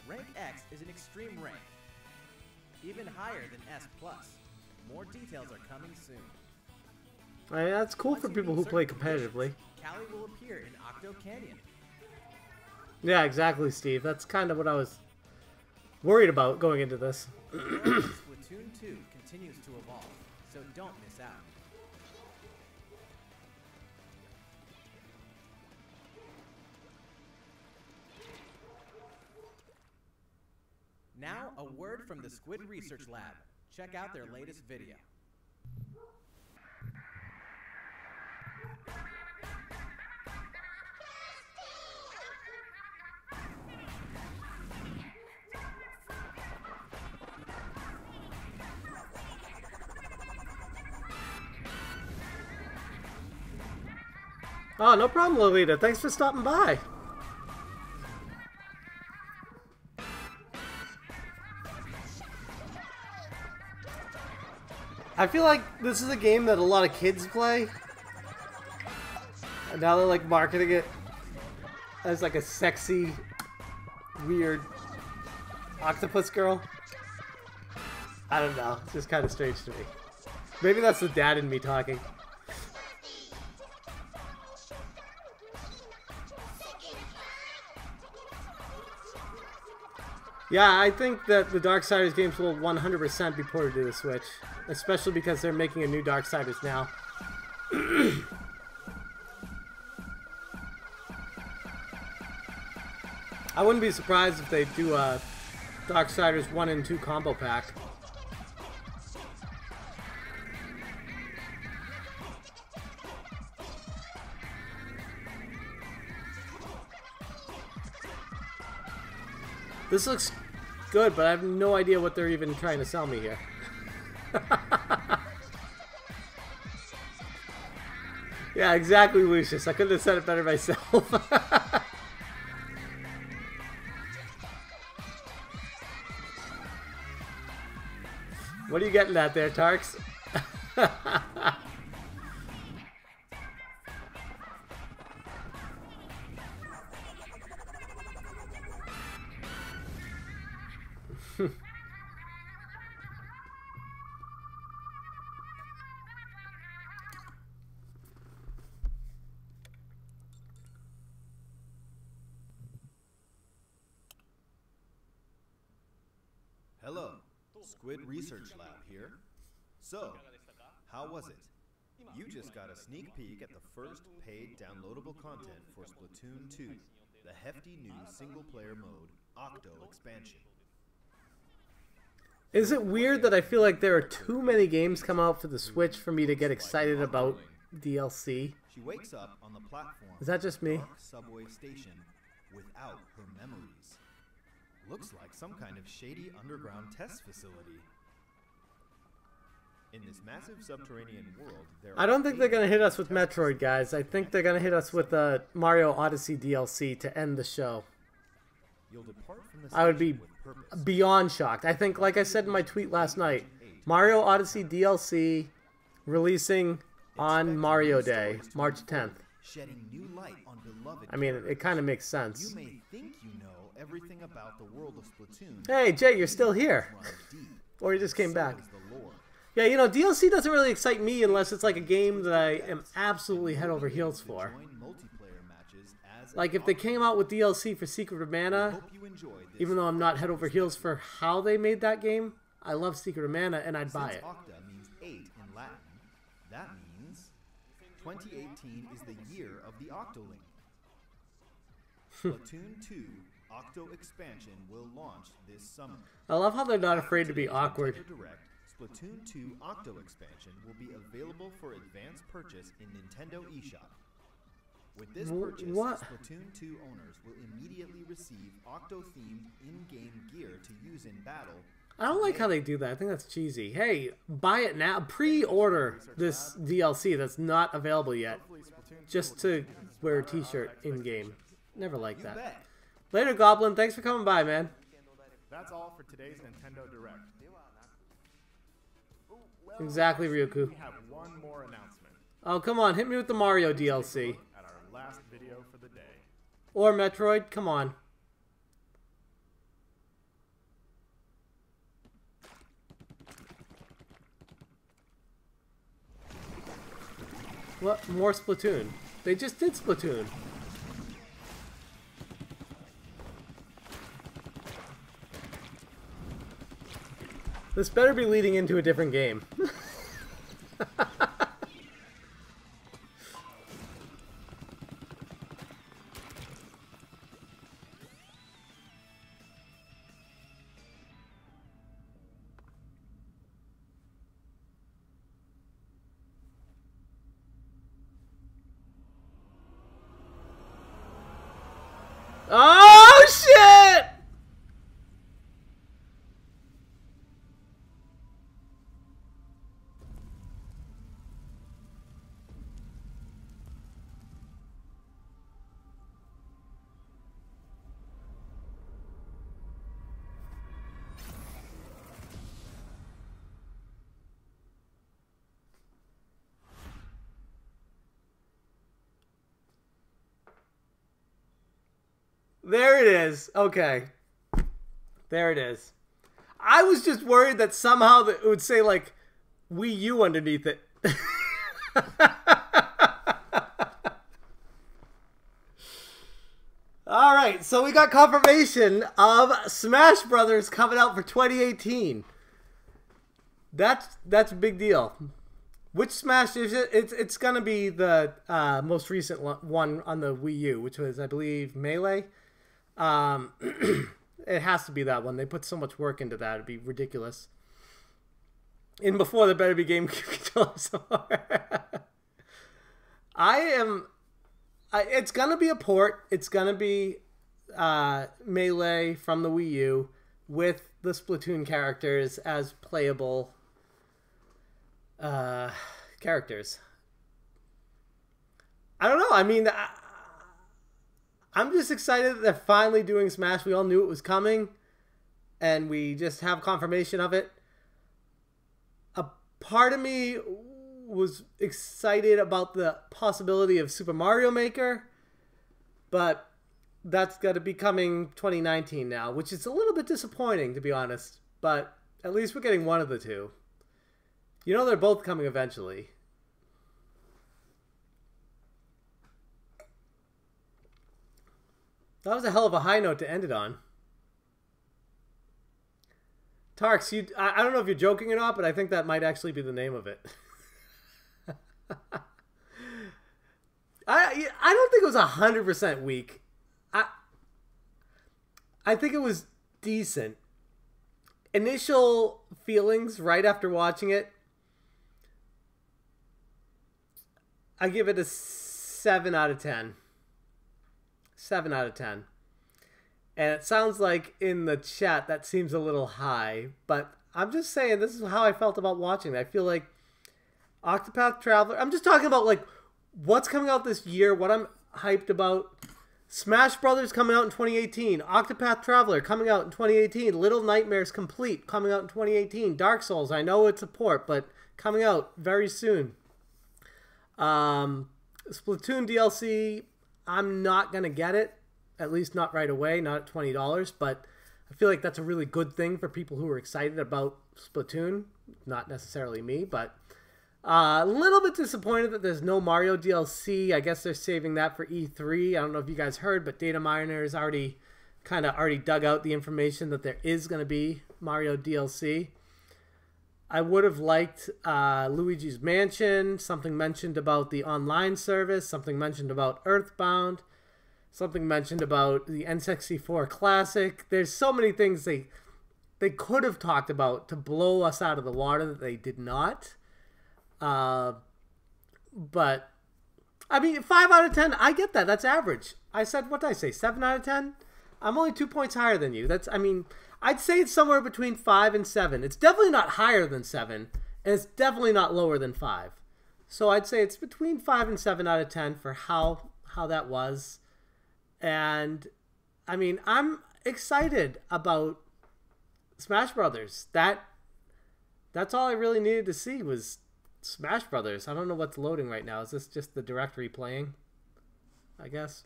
S2: Rank X is an extreme rank. Even higher than S+. More details are coming soon.
S1: I mean, that's cool for
S2: Once you
S1: people
S2: meet
S1: who play
S2: certain
S1: competitively.
S2: conditions, Callie will appear in Octo Canyon.
S1: Yeah, exactly, Steve. That's kind of what I was worried about going into this.
S2: Splatoon 2 continues to evolve, so don't miss out. Now, a word from the Squid Research Lab. Check out their latest video.
S1: Oh, no problem, Lolita. Thanks for stopping by. I feel like this is a game that a lot of kids play. And now they're like marketing it as like a sexy, weird octopus girl. I don't know. It's just kind of strange to me. Maybe that's the dad in me talking. Yeah, I think that the Darksiders games will 100% be ported to the Switch. Especially because they're making a new Darksiders now. I wouldn't be surprised if they do a Darksiders 1 and 2 combo pack. This looks good, but I have no idea what they're even trying to sell me here. Yeah, exactly, Lucius. I couldn't have said it better myself. What are you getting at there, Tarks?
S9: Hello, Squid Research Lab here. So, how was it? You just got a sneak peek at the first paid downloadable content for Splatoon 2, the hefty new single-player mode, Octo Expansion.
S1: Is it weird that I feel like there are too many games come out for the Switch for me to get excited about DLC?
S9: She wakes up on the platform
S1: Is that just me?
S9: of a dark subway station without her memories. Looks like some kind of shady underground test facility. In this massive subterranean world, there
S1: I don't think they're going to hit us with Metroid, guys. I think they're going to hit us with a Mario Odyssey DLC to end the show.
S9: You'll depart from the
S1: I would be
S9: station with purpose.
S1: beyond shocked. I think, like I said in my tweet last night, Mario Odyssey DLC releasing on Mario Day, March 10th.
S9: Shedding new light on beloved
S1: I mean, it kind of makes
S9: You
S1: sense.
S9: may think you know everything about the world of Splatoon.
S1: Hey, Jay, you're still here.
S9: Run deep.
S1: Or he just came back.
S9: is the lore.
S1: Yeah, you know, DLC doesn't really excite me unless it's like a game that I am absolutely head over heels for.
S9: Join multiplayer matches as
S1: Like if they came out with DLC for Secret of Mana,
S9: hope you enjoy this.
S1: even though I'm not head over heels for how they made that game, I love Secret of Mana and I'd buy
S9: Since
S1: it.
S9: Octa means 8 in Latin, that means 2018 is the year of the Octoling. Splatoon 2 Octo expansion will launch this summer.
S1: I love how they're not afraid to be
S9: Today's
S1: awkward.
S9: Nintendo Direct, Splatoon 2 Octo expansion will be available for advanced purchase in Nintendo eShop. With this purchase,
S1: what?
S9: Splatoon 2 owners will immediately receive Octo-themed in-game gear to use in battle.
S1: I don't like how they do that. I think that's cheesy. Hey, buy it now. Pre-order this DLC that's not available yet. Just to wear a t-shirt in-game. Never like
S9: You
S1: that.
S9: bet.
S1: Later, Goblin. Thanks for coming by, man.
S3: That's all for today's Nintendo Direct.
S1: Exactly, Ryuku.
S3: We have one more announcement
S1: Oh, come on. Hit me with the Mario DLC.
S3: at our last video for the day.
S1: Or Metroid. Come on. What? More Splatoon. They just did Splatoon. This better be leading into a different game. Oh, shit! There it is. Okay. There it is. I was just worried that somehow that it would say, like, Wii U underneath it. Alright, so we got confirmation of Smash Brothers coming out for 2018. That's a big deal. Which Smash is it? It's gonna be the most recent one on the Wii U, which was, I believe, Melee. It has to be that one. They put so much work into that; it'd be ridiculous. And before there better be GameCube controllers. It's gonna be a port. It's gonna be Melee from the Wii U with the Splatoon characters as playable characters. I don't know. I mean, I'm just excited that they're finally doing Smash. We all knew it was coming, and we just have confirmation of it. A part of me was excited about the possibility of Super Mario Maker, but that's got to be coming 2019 now, which is a little bit disappointing, to be honest. But at least we're getting one of the two. You know they're both coming eventually. That was a hell of a high note to end it on. Tarks, I don't know if you're joking or not, but I think that might actually be the name of it. I don't think it was 100% weak. I think it was decent. Initial feelings right after watching it, I give it a 7 out of 10. 7 out of 10. And it sounds like in the chat that seems a little high, but I'm just saying this is how I felt about watching it. I feel like Octopath Traveler, I'm just talking about like what's coming out this year, what I'm hyped about. Smash Brothers coming out in 2018. Octopath Traveler coming out in 2018. Little Nightmares Complete coming out in 2018. Dark Souls, I know it's a port, but coming out very soon. Splatoon DLC, I'm not going to get it. At least not right away, not at $20. But I feel like that's a really good thing for people who are excited about Splatoon. Not necessarily me, but a little bit disappointed that there's no Mario DLC. I guess they're saving that for E3. I don't know if you guys heard, but Data Miners already dug out the information that there is going to be Mario DLC. I would have liked Luigi's Mansion, something mentioned about the online service, something mentioned about Earthbound, something mentioned about the N64 Classic. There's so many things they could have talked about to blow us out of the water that they did not. But, I mean, 5 out of 10, I get that. That's average. I said, what did I say, 7 out of 10? I'm only 2 points higher than you. I mean, I'd say it's somewhere between 5 and 7. It's definitely not higher than 7, and it's definitely not lower than 5. So I'd say it's between 5 and 7 out of 10 for how that was. And, I mean, I'm excited about Smash Brothers. That's all I really needed to see was Smash Brothers. I don't know what's loading right now. Is this just the directory playing? I guess.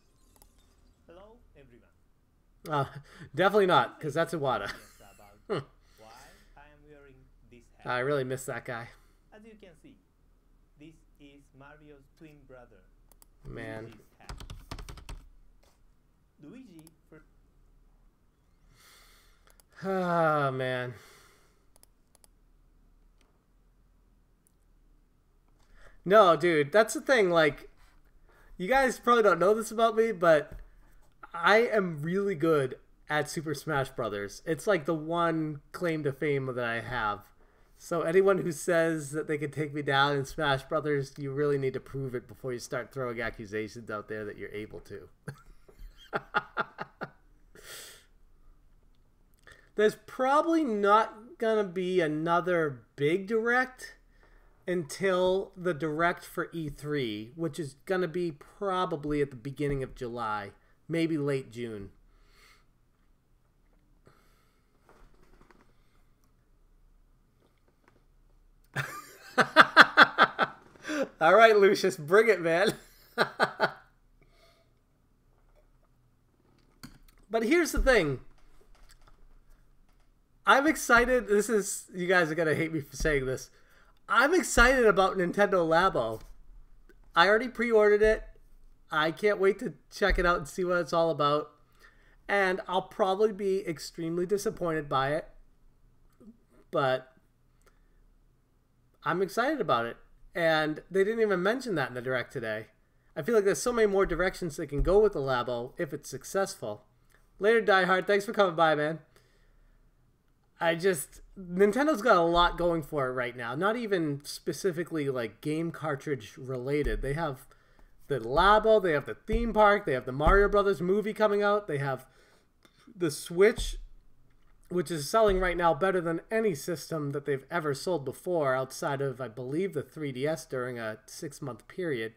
S10: Hello, everyone.
S1: Definitely not, because that's Iwata.
S10: Why I am wearing this hat.
S1: I really miss that guy.
S10: As you can see, this is Mario's twin brother.
S1: Man.
S10: Luigi's hat. Luigi for
S1: Ah, man. No, dude, that's the thing. Like, you guys probably don't know this about me, but I am really good at Super Smash Brothers. It's like the one claim to fame that I have. So anyone who says that they could take me down in Smash Brothers, you really need to prove it before you start throwing accusations out there that you're able to. There's probably not gonna be another big direct until the direct for E3, which is gonna be probably at the beginning of July, maybe late June. All right, Lucius, bring it, man. But here's the thing. I'm excited. You guys are going to hate me for saying this. I'm excited about Nintendo Labo. I already pre-ordered it. I can't wait to check it out and see what it's all about. And I'll probably be extremely disappointed by it. But I'm excited about it. And they didn't even mention that in the Direct today. I feel like there's so many more directions they can go with the Labo if it's successful. Later, Die Hard. Thanks for coming by, man. Nintendo's got a lot going for it right now. Not even specifically like game cartridge related. They have the Labo, they have the theme park, they have the Mario Brothers movie coming out, they have the Switch, which is selling right now better than any system that they've ever sold before outside of, I believe, the 3DS during a 6-month period.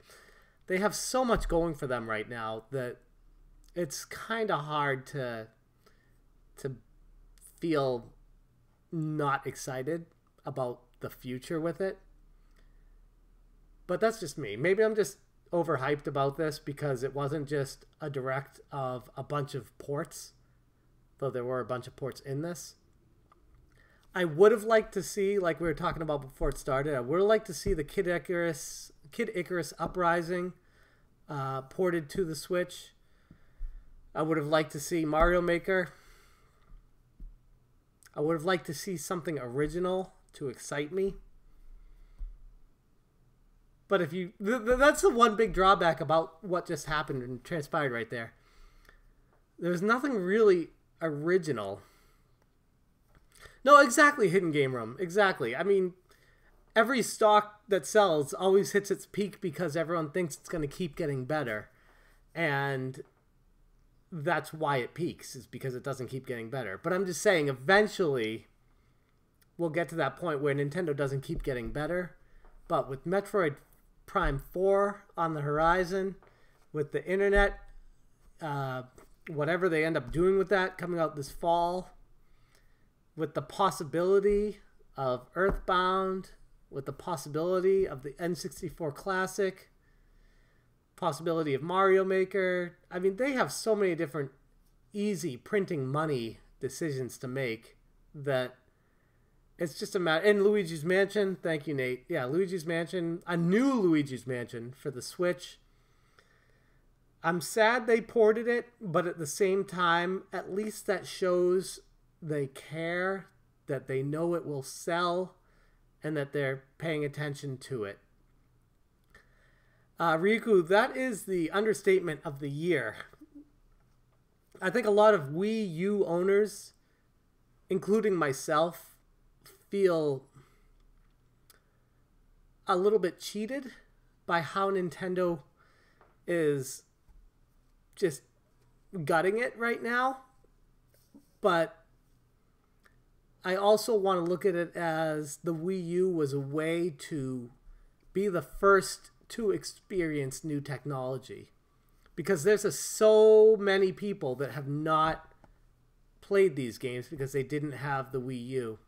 S1: They have so much going for them right now that it's kind of hard to feel not excited about the future with it. But that's just me. Maybe I'm just overhyped about this because it wasn't just a direct of a bunch of ports, though there were a bunch of ports in this. I would have liked to see, like we were talking about before it started, I would have liked to see the Kid Icarus Uprising ported to the Switch. I would have liked to see Mario Maker. I would have liked to see something original to excite me. But if you... that's the one big drawback about what just happened and transpired right there. There's nothing really original. No, exactly, Hidden Game Room. Exactly. I mean, every stock that sells always hits its peak because everyone thinks it's going to keep getting better. And that's why it peaks, is because it doesn't keep getting better. But I'm just saying, eventually, we'll get to that point where Nintendo doesn't keep getting better. But with Metroid Prime 4 on the horizon, with the internet, whatever they end up doing with that coming out this fall, with the possibility of Earthbound, with the possibility of the N64 Classic, possibility of Mario Maker. I mean, they have so many different easy printing money decisions to make that it's just a matter. And Luigi's Mansion, thank you, Nate. Yeah, Luigi's Mansion, a new Luigi's Mansion for the Switch. I'm sad they ported it, but at the same time, at least that shows they care, that they know it will sell, and that they're paying attention to it. Riku, that is the understatement of the year. I think a lot of Wii U owners, including myself, feel a little bit cheated by how Nintendo is just gutting it right now. But I also want to look at it as the Wii U was a way to be the first to experience new technology. Because there's so many people that have not played these games because they didn't have the Wii U.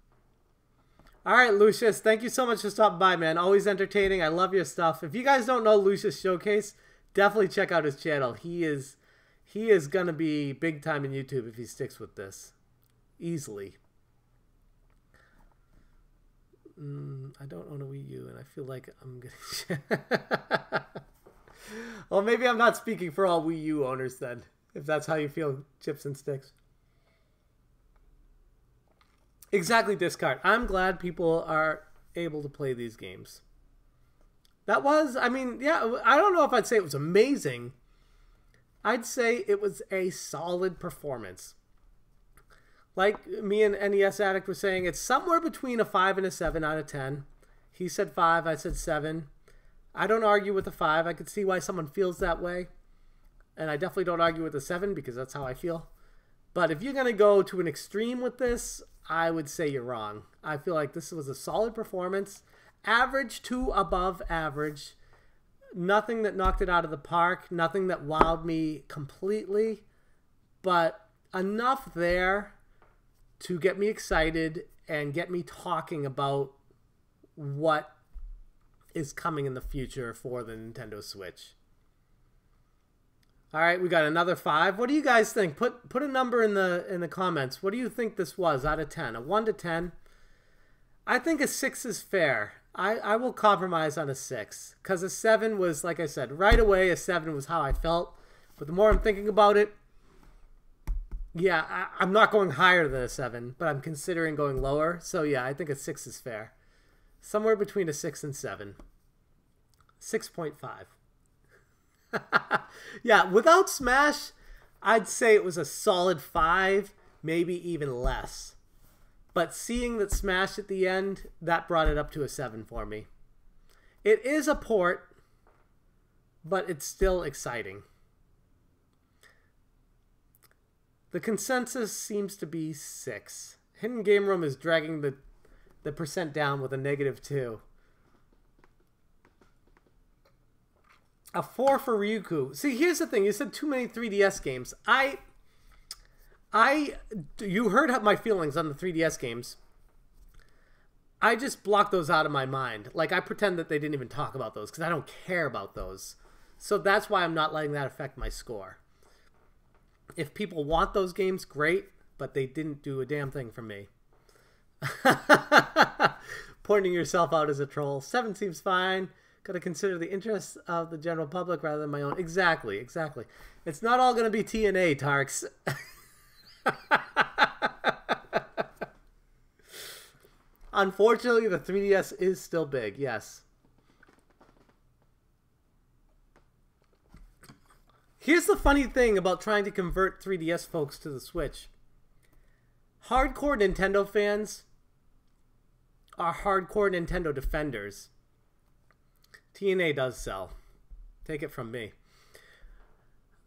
S1: All right, Lucius, thank you so much for stopping by, man. Always entertaining. I love your stuff. If you guys don't know Lucius Showcase, definitely check out his channel. He is going to be big time in YouTube if he sticks with this. Easily. I don't own a Wii U, and I feel like I'm getting... Well, maybe I'm not speaking for all Wii U owners then, if that's how you feel, Chips and Sticks. Exactly, Discard. I'm glad people are able to play these games. That was, I mean, yeah, I don't know if I'd say it was amazing. I'd say it was a solid performance. Like me and NES Addict were saying, it's somewhere between a 5 and a 7 out of 10. He said 5, I said 7. I don't argue with a 5. I could see why someone feels that way. And I definitely don't argue with a 7 because that's how I feel. But if you're going to go to an extreme with this, I would say you're wrong. I feel like this was a solid performance. Average to above average. Nothing that knocked it out of the park. Nothing that wowed me completely. But enough there to get me excited and get me talking about what is coming in the future for the Nintendo Switch. All right, we got another 5. What do you guys think? Put a number in the comments. What do you think this was out of 10? A 1 to 10? I think a 6 is fair. I will compromise on a 6 because a 7 was, like I said, right away a 7 was how I felt. But the more I'm thinking about it, yeah, I'm not going higher than a 7, but I'm considering going lower. So yeah, I think a 6 is fair. Somewhere between a 6 and 7. 6.5. Yeah, without Smash, I'd say it was a solid 5, maybe even less. But seeing that Smash at the end, that brought it up to a 7 for me. It is a port, but it's still exciting. The consensus seems to be 6. Hidden Game Room is dragging the percent down with a -2. A 4 for Ryuku. See, here's the thing. You said too many 3DS games. You heard my feelings on the 3DS games. I just blocked those out of my mind. Like, I pretend that they didn't even talk about those because I don't care about those. So that's why I'm not letting that affect my score. If people want those games, great, but they didn't do a damn thing for me. Pointing yourself out as a troll. 7 seems fine. Got to consider the interests of the general public rather than my own. Exactly, exactly. It's not all going to be TNA, Tarks. Unfortunately, the 3DS is still big, yes. Here's the funny thing about trying to convert 3DS folks to the Switch. Hardcore Nintendo fans are hardcore Nintendo defenders. TNA does sell. Take it from me.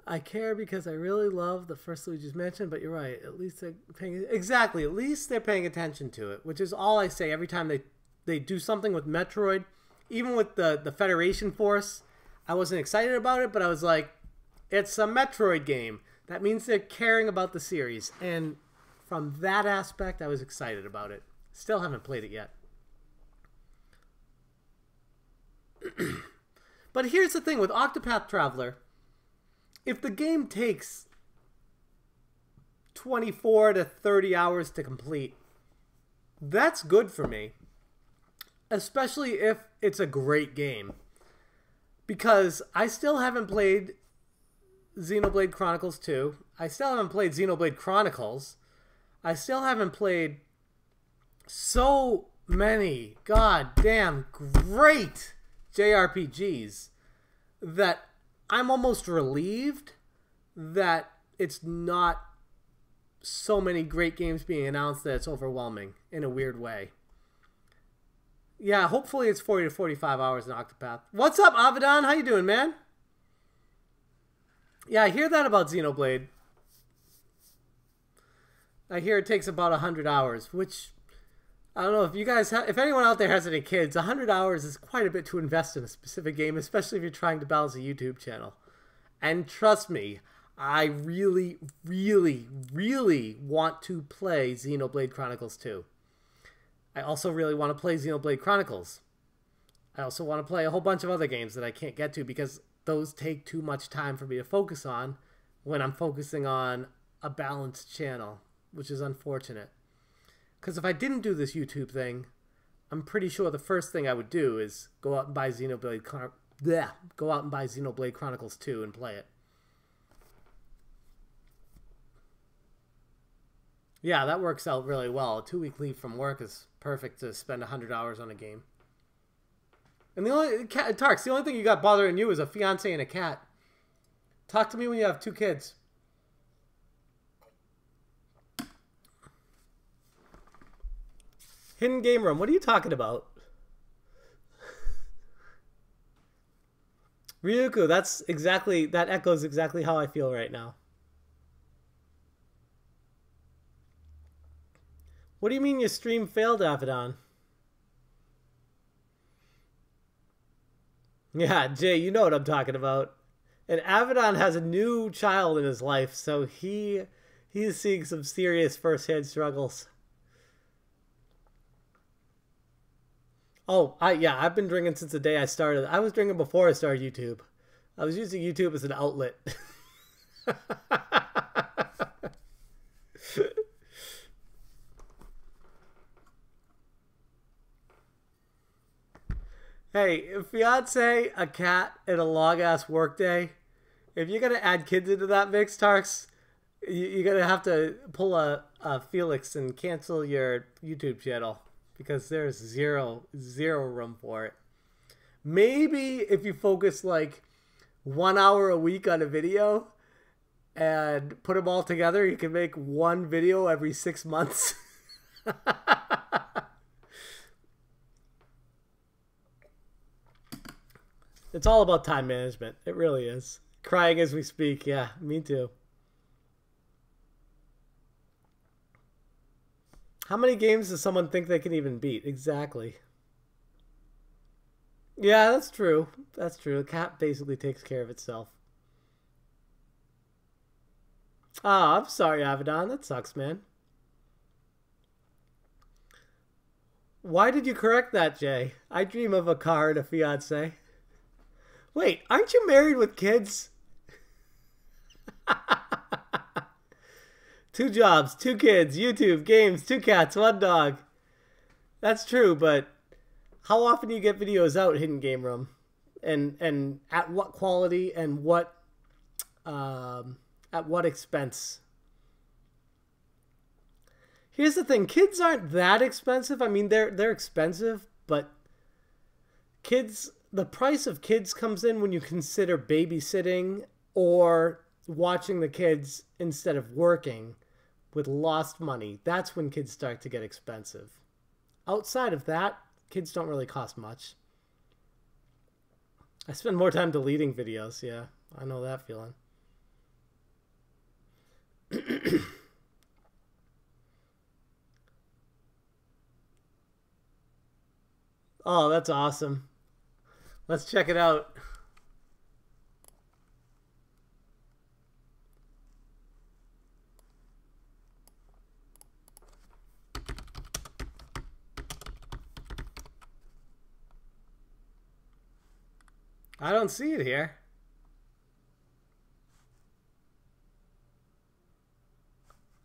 S1: I care because I really love the first Luigi's Mansion, but you're right. At least they're paying... Exactly. At least they're paying attention to it, which is all I say every time they do something with Metroid. Even with the Federation Force, I wasn't excited about it, but I was like, it's a Metroid game. That means they're caring about the series. And from that aspect, I was excited about it. Still haven't played it yet. But here's the thing with Octopath Traveler. If the game takes 24 to 30 hours to complete. That's good for me. Especially if it's a great game. Because I still haven't played Xenoblade Chronicles 2. I still haven't played Xenoblade Chronicles. I still haven't played so many goddamn great JRPGs that I'm almost relieved that it's not so many great games being announced that it's overwhelming in a weird way. Yeah, hopefully it's 40 to 45 hours in Octopath. What's up, Avedon? How you doing, man? Yeah, I hear that about Xenoblade. I hear it takes about 100 hours, which I don't know if you guys if anyone out there has any kids, 100 hours is quite a bit to invest in a specific game, especially if you're trying to balance a YouTube channel. And trust me, I really, really, really want to play Xenoblade Chronicles 2. I also really want to play Xenoblade Chronicles. I also want to play a whole bunch of other games that I can't get to because those take too much time for me to focus on when I'm focusing on a balanced channel, which is unfortunate. Because if I didn't do this YouTube thing, I'm pretty sure the first thing I would do is go out and buy Xenoblade Chronicles 2 and play it. Yeah, that works out really well. A 2-week leave from work is perfect to spend 100 hours on a game. And the only Tarks, the only thing you got bothering you is a fiance and a cat. Talk to me when you have 2 kids. Hidden Game Room. What are you talking about? Ryuku, that echoes exactly how I feel right now. What do you mean your stream failed, Avedon? Yeah, Jay, you know what I'm talking about. And Avedon has a new child in his life, so he is seeing some serious first-hand struggles. Oh, I've been drinking since the day I started. I was drinking before I started YouTube. I was using YouTube as an outlet. Hey, a fiance, a cat, and a long-ass workday. If you're going to add kids into that mix, Tarks, you're going to have to pull a Felix and cancel your YouTube channel. Because there's zero room for it. Maybe if you focus like 1 hour a week on a video and put them all together, you can make one video every 6 months. It's all about time management. It really is. Crying as we speak. Yeah, me too. How many games does someone think they can even beat? Exactly. Yeah, that's true. That's true. A cat basically takes care of itself. Oh, I'm sorry, Avedon. That sucks, man. Why did you correct that, Jay? I dream of a car and a fiance. Wait, aren't you married with kids? 2 jobs, 2 kids, YouTube, games, 2 cats, 1 dog. That's true, but how often do you get videos out, Hidden Game Room? And at what quality and at what expense? Here's the thing, kids aren't that expensive. I mean, they're expensive, but the price of kids comes in when you consider babysitting or watching the kids instead of working with lost money. That's when kids start to get expensive. Outside of that, kids don't really cost much. I spend more time deleting videos, yeah. I know that feeling. Oh, that's awesome. Let's check it out. I don't see it here.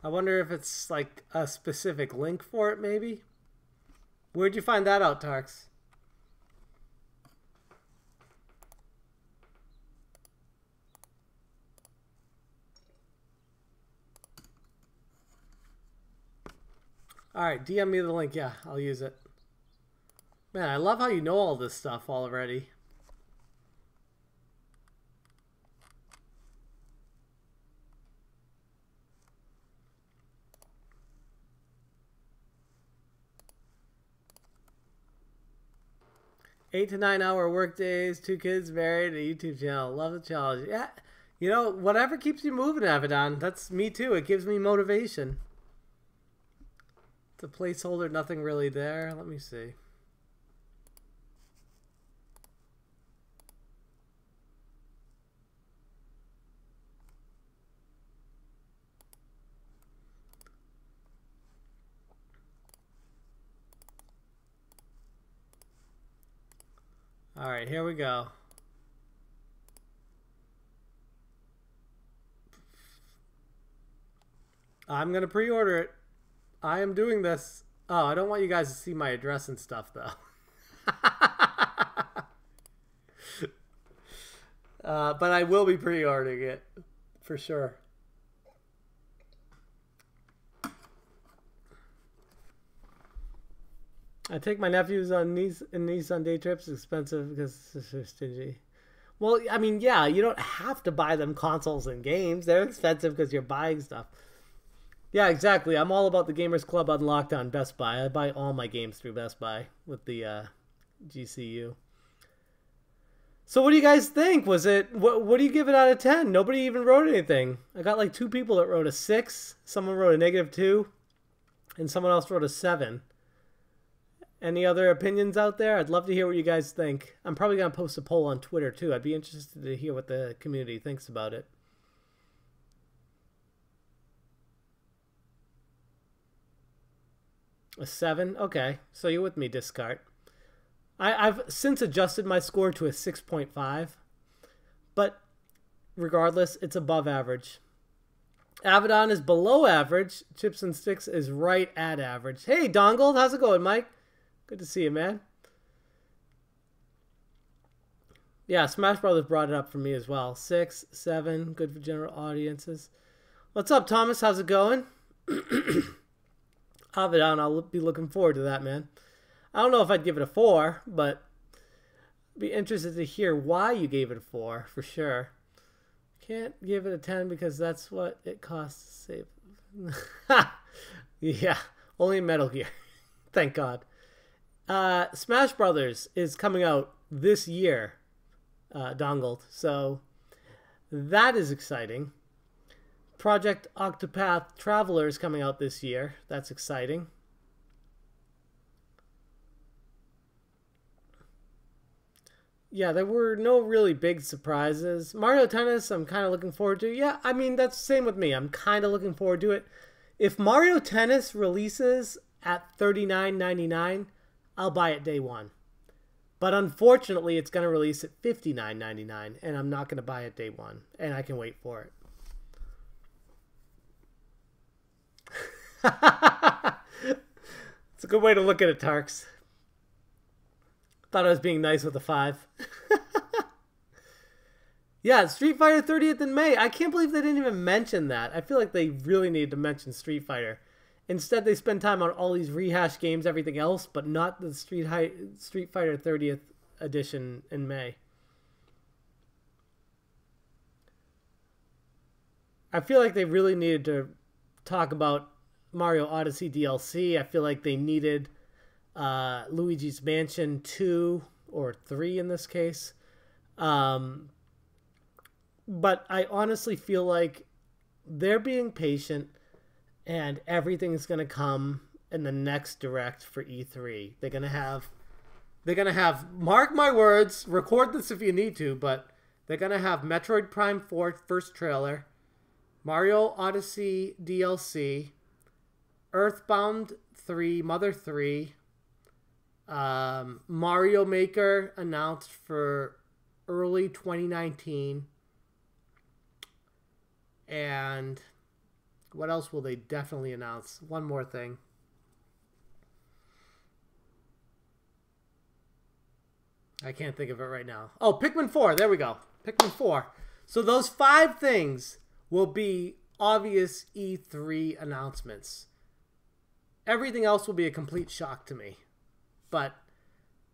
S1: I wonder if it's like a specific link for it, maybe? Where'd you find that out, Tarks? Alright, DM me the link. Yeah, I'll use it. Man, I love how you know all this stuff already. Eight to 9 hour work days, 2 kids, married, a YouTube channel. Love the challenge. Yeah, you know, whatever keeps you moving, Avedon. That's me too. It gives me motivation. The placeholder, nothing really there. Let me see. All right, here we go. I'm going to pre-order it. I am doing this. Oh, I don't want you guys to see my address and stuff, though. But I will be pre-ordering it, for sure. I take my nephews on niece on day trips. It's expensive because it's so stingy. Well, I mean, yeah, you don't have to buy them consoles and games. They're expensive because you're buying stuff. Yeah, exactly. I'm all about the Gamers Club Unlocked on Best Buy. I buy all my games through Best Buy with the GCU. So what do you guys think? Was it, what do you give it out of 10? Nobody even wrote anything. I got like 2 people that wrote a 6. Someone wrote a -2. And someone else wrote a 7. Any other opinions out there? I'd love to hear what you guys think. I'm probably going to post a poll on Twitter too. I'd be interested to hear what the community thinks about it. A 7? Okay. So you're with me, Discard. I've since adjusted my score to a 6.5. But regardless, it's above average. Avedon is below average. Chips and Sticks is right at average. Hey, Dongled. How's it going, Mike? Good to see you, man. Yeah, Smash Brothers brought it up for me as well. 6, 7, good for general audiences. What's up, Thomas? How's it going? Avedon, I'll be looking forward to that, man. I don't know if I'd give it a 4, but I'd be interested to hear why you gave it a 4, for sure. Can't give it a 10 because that's what it costs to save. Yeah, only Metal Gear. Thank God. Smash Brothers is coming out this year, Dongled, so that is exciting. Project Octopath Traveler is coming out this year. That's exciting. Yeah, there were no really big surprises. Mario Tennis, I'm kind of looking forward to. Yeah, I mean, that's the same with me. I'm kind of looking forward to it. If Mario Tennis releases at $39.99, I'll buy it day one. But unfortunately, it's going to release at $59.99, and I'm not going to buy it day one, and I can wait for it. It's a good way to look at it, Tarks. Thought I was being nice with a 5. Yeah, Street Fighter 30th in May. I can't believe they didn't even mention that. I feel like they really needed to mention Street Fighter. Instead, they spend time on all these rehash games, everything else, but not the Street Fighter 30th edition in May. I feel like they really needed to talk about Mario Odyssey DLC. I feel like they needed Luigi's Mansion 2 or 3 in this case. But I honestly feel like they're being patient and everything's going to come in the next Direct for E3. They're going to have, mark my words, record this if you need to, but they're going to have Metroid Prime 4 first trailer, Mario Odyssey DLC, Earthbound 3, Mother 3, Mario Maker announced for early 2019, and What else will they definitely announce? One more thing. I can't think of it right now. Oh, Pikmin 4. There we go. Pikmin 4. So those 5 things will be obvious E3 announcements. Everything else will be a complete shock to me. But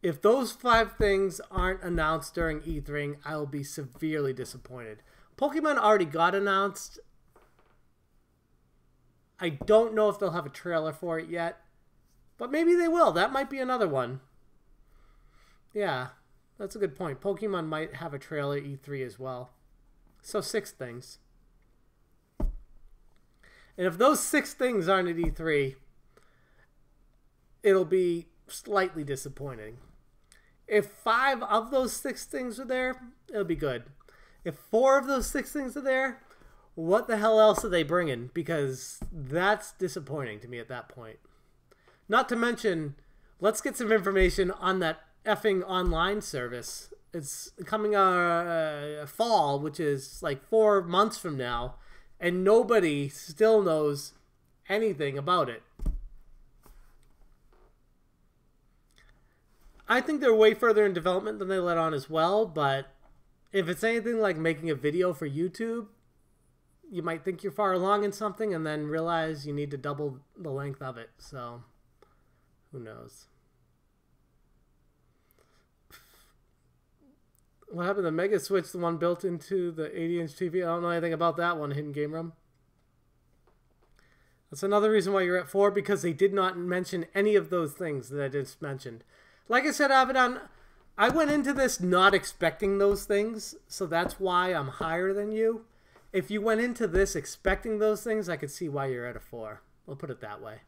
S1: if those 5 things aren't announced during E3, I will be severely disappointed. Pokemon already got announced. I don't know if they'll have a trailer for it yet. But maybe they will. That might be another one. Yeah, that's a good point. Pokemon might have a trailer E3 as well. So 6 things. And if those 6 things aren't at E3, it'll be slightly disappointing. If 5 of those 6 things are there, it'll be good. If 4 of those 6 things are there, what the hell else are they bringing? Because that's disappointing to me at that point. Not to mention, let's get some information on that effing online service. It's coming fall, which is like 4 months from now, and nobody still knows anything about it. I think they're way further in development than they let on as well, but if it's anything like making a video for YouTube, you might think you're far along in something and then realize you need to double the length of it. So, who knows? What happened to Mega Switch, the one built into the 80-inch TV? I don't know anything about that one, Hidden Game Room. That's another reason why you're at 4, because they did not mention any of those things that I just mentioned. Like I said, Avedon, I went into this not expecting those things, so that's why I'm higher than you. If you went into this expecting those things, I could see why you're at a 4. We'll put it that way.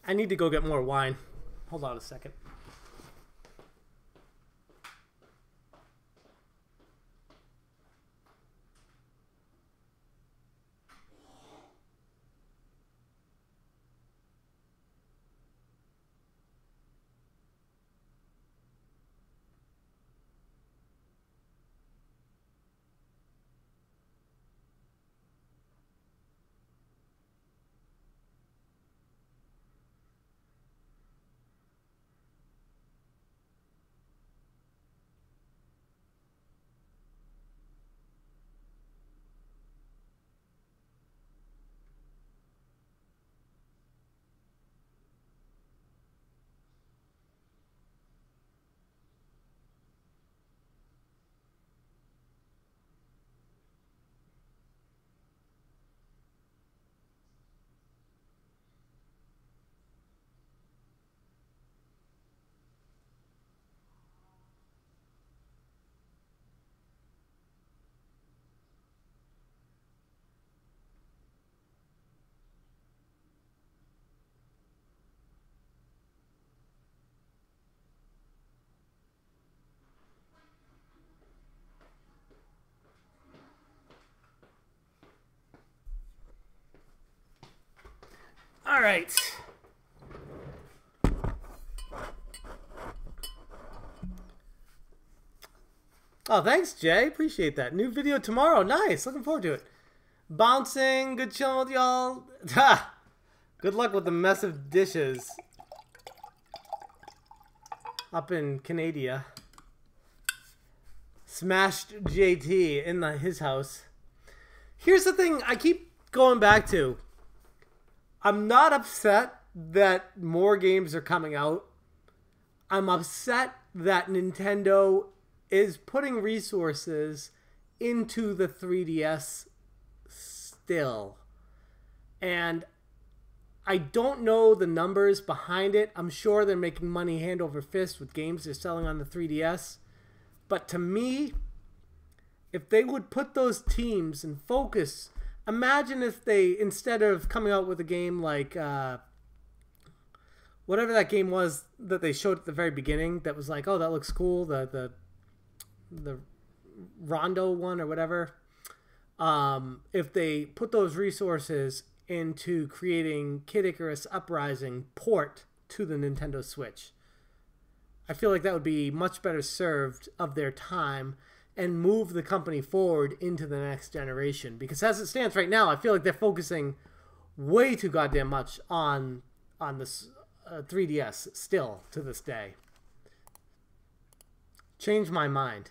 S1: I need to go get more wine. Hold on a second. All right. Oh, thanks, Jay. Appreciate that. New video tomorrow. Nice. Looking forward to it. Bouncing. Good chilling with y'all. Ha! Good luck with the mess of dishes up in Canada. Smashed JT in his house. Here's the thing I keep going back to. I'm not upset that more games are coming out. I'm upset that Nintendo is putting resources into the 3DS still. And I don't know the numbers behind it. I'm sure they're making money hand over fist with games they're selling on the 3DS. But to me, if they would put those teams and focus... Imagine if they, instead of coming out with a game like, whatever that game was that they showed at the very beginning that was like, oh, that looks cool, the Rondo one or whatever. If they put those resources into creating Kid Icarus Uprising port to the Nintendo Switch, I feel like that would be much better served of their time. and move the company forward into the next generation. Because as it stands right now, I feel like they're focusing way too goddamn much on this 3DS still to this day. Change my mind.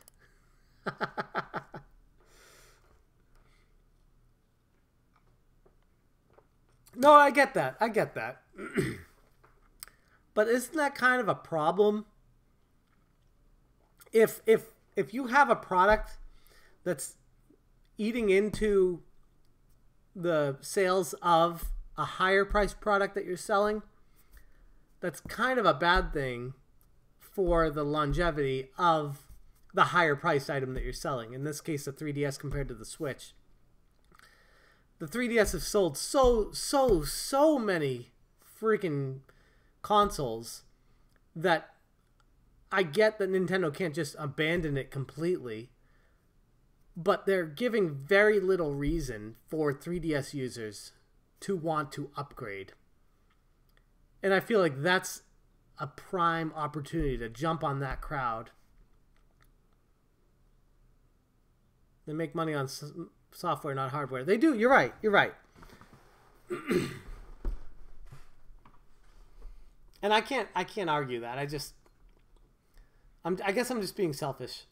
S1: No, I get that. I get that. But isn't that kind of a problem? If you have a product that's eating into the sales of a higher priced product that you're selling, that's kind of a bad thing for the longevity of the higher priced item that you're selling. In this case, the 3DS compared to the Switch. The 3DS has sold so many freaking consoles that I get that Nintendo can't just abandon it completely, but they're giving very little reason for 3DS users to want to upgrade. And I feel like that's a prime opportunity to jump on that crowd. They make money on software, not hardware. They do. You're right. You're right. And I can't argue that. I guess I'm just being selfish.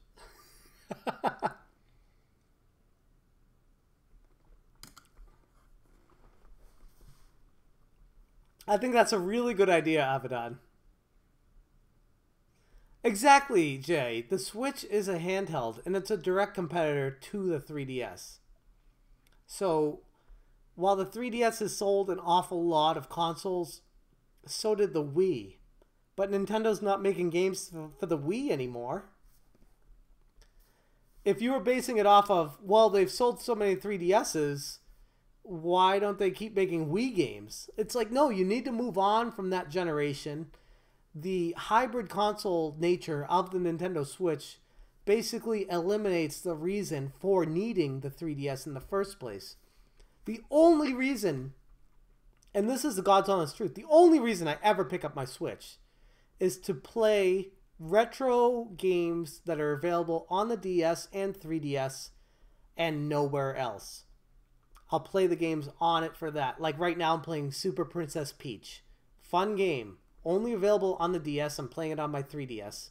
S1: I think that's a really good idea, Abaddon. Exactly, Jay. The Switch is a handheld, and it's a direct competitor to the 3DS. So, while the 3DS has sold an awful lot of consoles, so did the Wii. But Nintendo's not making games for the Wii anymore. If you were basing it off of, well, they've sold so many 3DSs, why don't they keep making Wii games? It's like, no, you need to move on from that generation. The hybrid console nature of the Nintendo Switch basically eliminates the reason for needing the 3DS in the first place. The only reason, and this is the God's honest truth, the only reason I ever pick up my Switch is to play retro games that are available on the DS and 3DS and nowhere else. I'll play the games on it for that. Like right now I'm playing Super Princess Peach. Fun game. Only available on the DS. I'm playing it on my 3DS.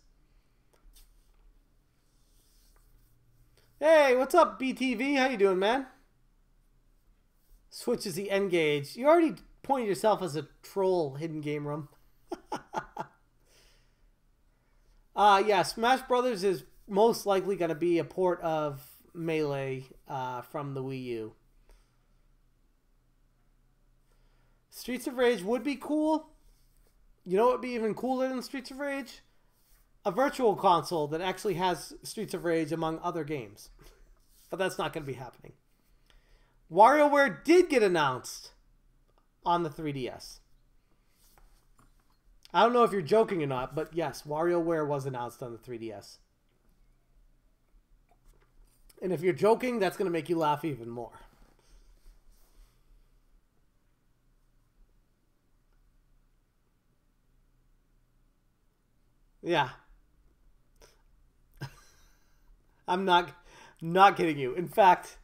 S1: Hey, what's up, BTV? How you doing, man? Switch is the N-Gage. You already pointed yourself as a troll, Hidden Game Room. Yeah, Smash Brothers is most likely going to be a port of Melee from the Wii U. Streets of Rage would be cool. You know what would be even cooler than Streets of Rage? A virtual console that actually has Streets of Rage among other games. But that's not going to be happening. WarioWare did get announced on the 3DS. I don't know if you're joking or not, but yes, WarioWare was announced on the 3DS. And if you're joking, that's going to make you laugh even more. Yeah. I'm not kidding you. In fact,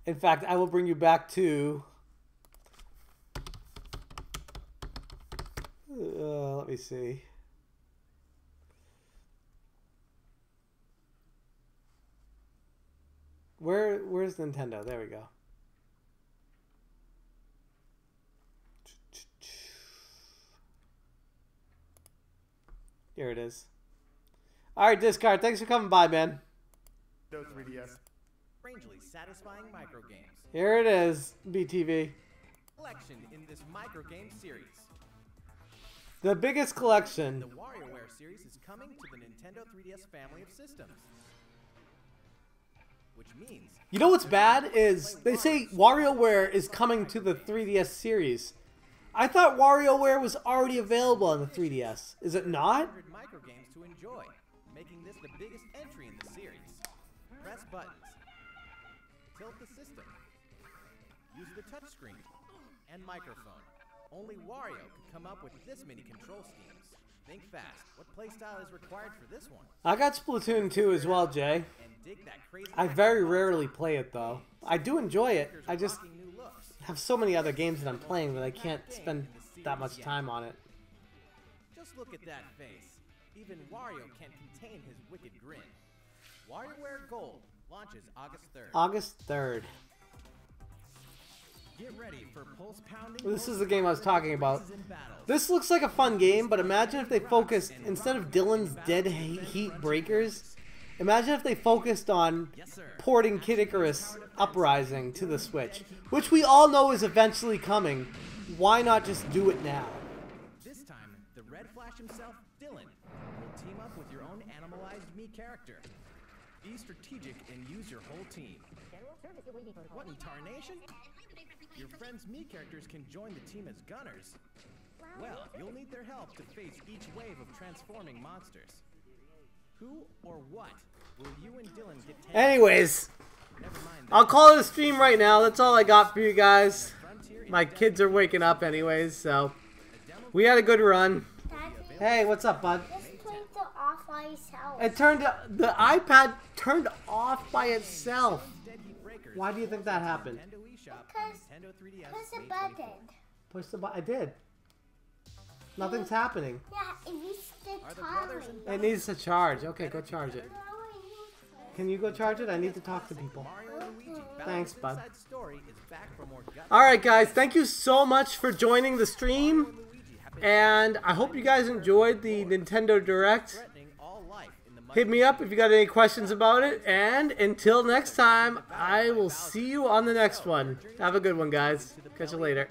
S1: I will bring you back to let me see. Where's Nintendo? There we go. Here it is. All right, Discard. Thanks for coming by, man.
S3: No 3DS.
S2: Strangely satisfying micro games.
S1: Here it is, BTV.
S2: Collection in this micro game series.
S1: The biggest collection.
S2: The WarioWare series is coming to the Nintendo 3DS family of systems. Which means...
S1: You know what's bad is they say WarioWare is coming to the 3DS series. I thought WarioWare was already available on the 3DS. Is it not?
S2: Micro games to enjoy, making this the biggest entry in the series. Press buttons. Tilt the system. Use the touchscreen and microphone. Only Wario could come up with this many control schemes. Think fast. What playstyle is required for this one?
S1: I got Splatoon 2 as well, Jay.
S2: And dig that crazy
S1: I very rarely play it, though. I do enjoy it. I just
S2: rocking new looks.
S1: have so many other games that I'm playing that I can't spend that much time on it.
S2: Just look at that face. Even Wario can't contain his wicked grin. WarioWare Gold launches August 3rd.
S1: August 3rd.
S2: Get ready for pulse pounding.
S1: This is the game I was talking about. This looks like a fun game, but imagine if they focused, instead of Dylan's Dead Heat Breakers, imagine if they focused on porting Kid Icarus Uprising to the Switch, which we all know is eventually coming. Why not just do it now?
S2: This time, the Red Flash himself, Dylan, will team up with your own animalized Mii character. Be strategic and use your whole team. What in tarnation? Your friend's Mii characters can join the team as gunners. Well, you'll need their help to face each wave of transforming monsters. Who or what will you and Dylan get tangled?
S1: Anyways,
S2: Never mind that.
S1: I'll call it a stream right now. That's all I got for you guys. My kids are waking up anyways, so we had a good run. Hey, what's up, bud?
S11: This turned off by itself.
S1: It turned, the iPad turned off by itself. Why do you think that happened?
S11: Because push the button.
S1: Push the button. I did. Nothing's happening.
S11: Yeah, it needs to charge.
S1: It needs to charge. Okay, go charge it. Can you go charge it? I need to talk to people. Thanks, bud. Alright, guys. Thank you so much for joining the stream. And I hope you guys enjoyed the Nintendo Direct. Hit me up if you got any questions about it. And until next time, I will see you on the next one. Have a good one, guys. Catch you later.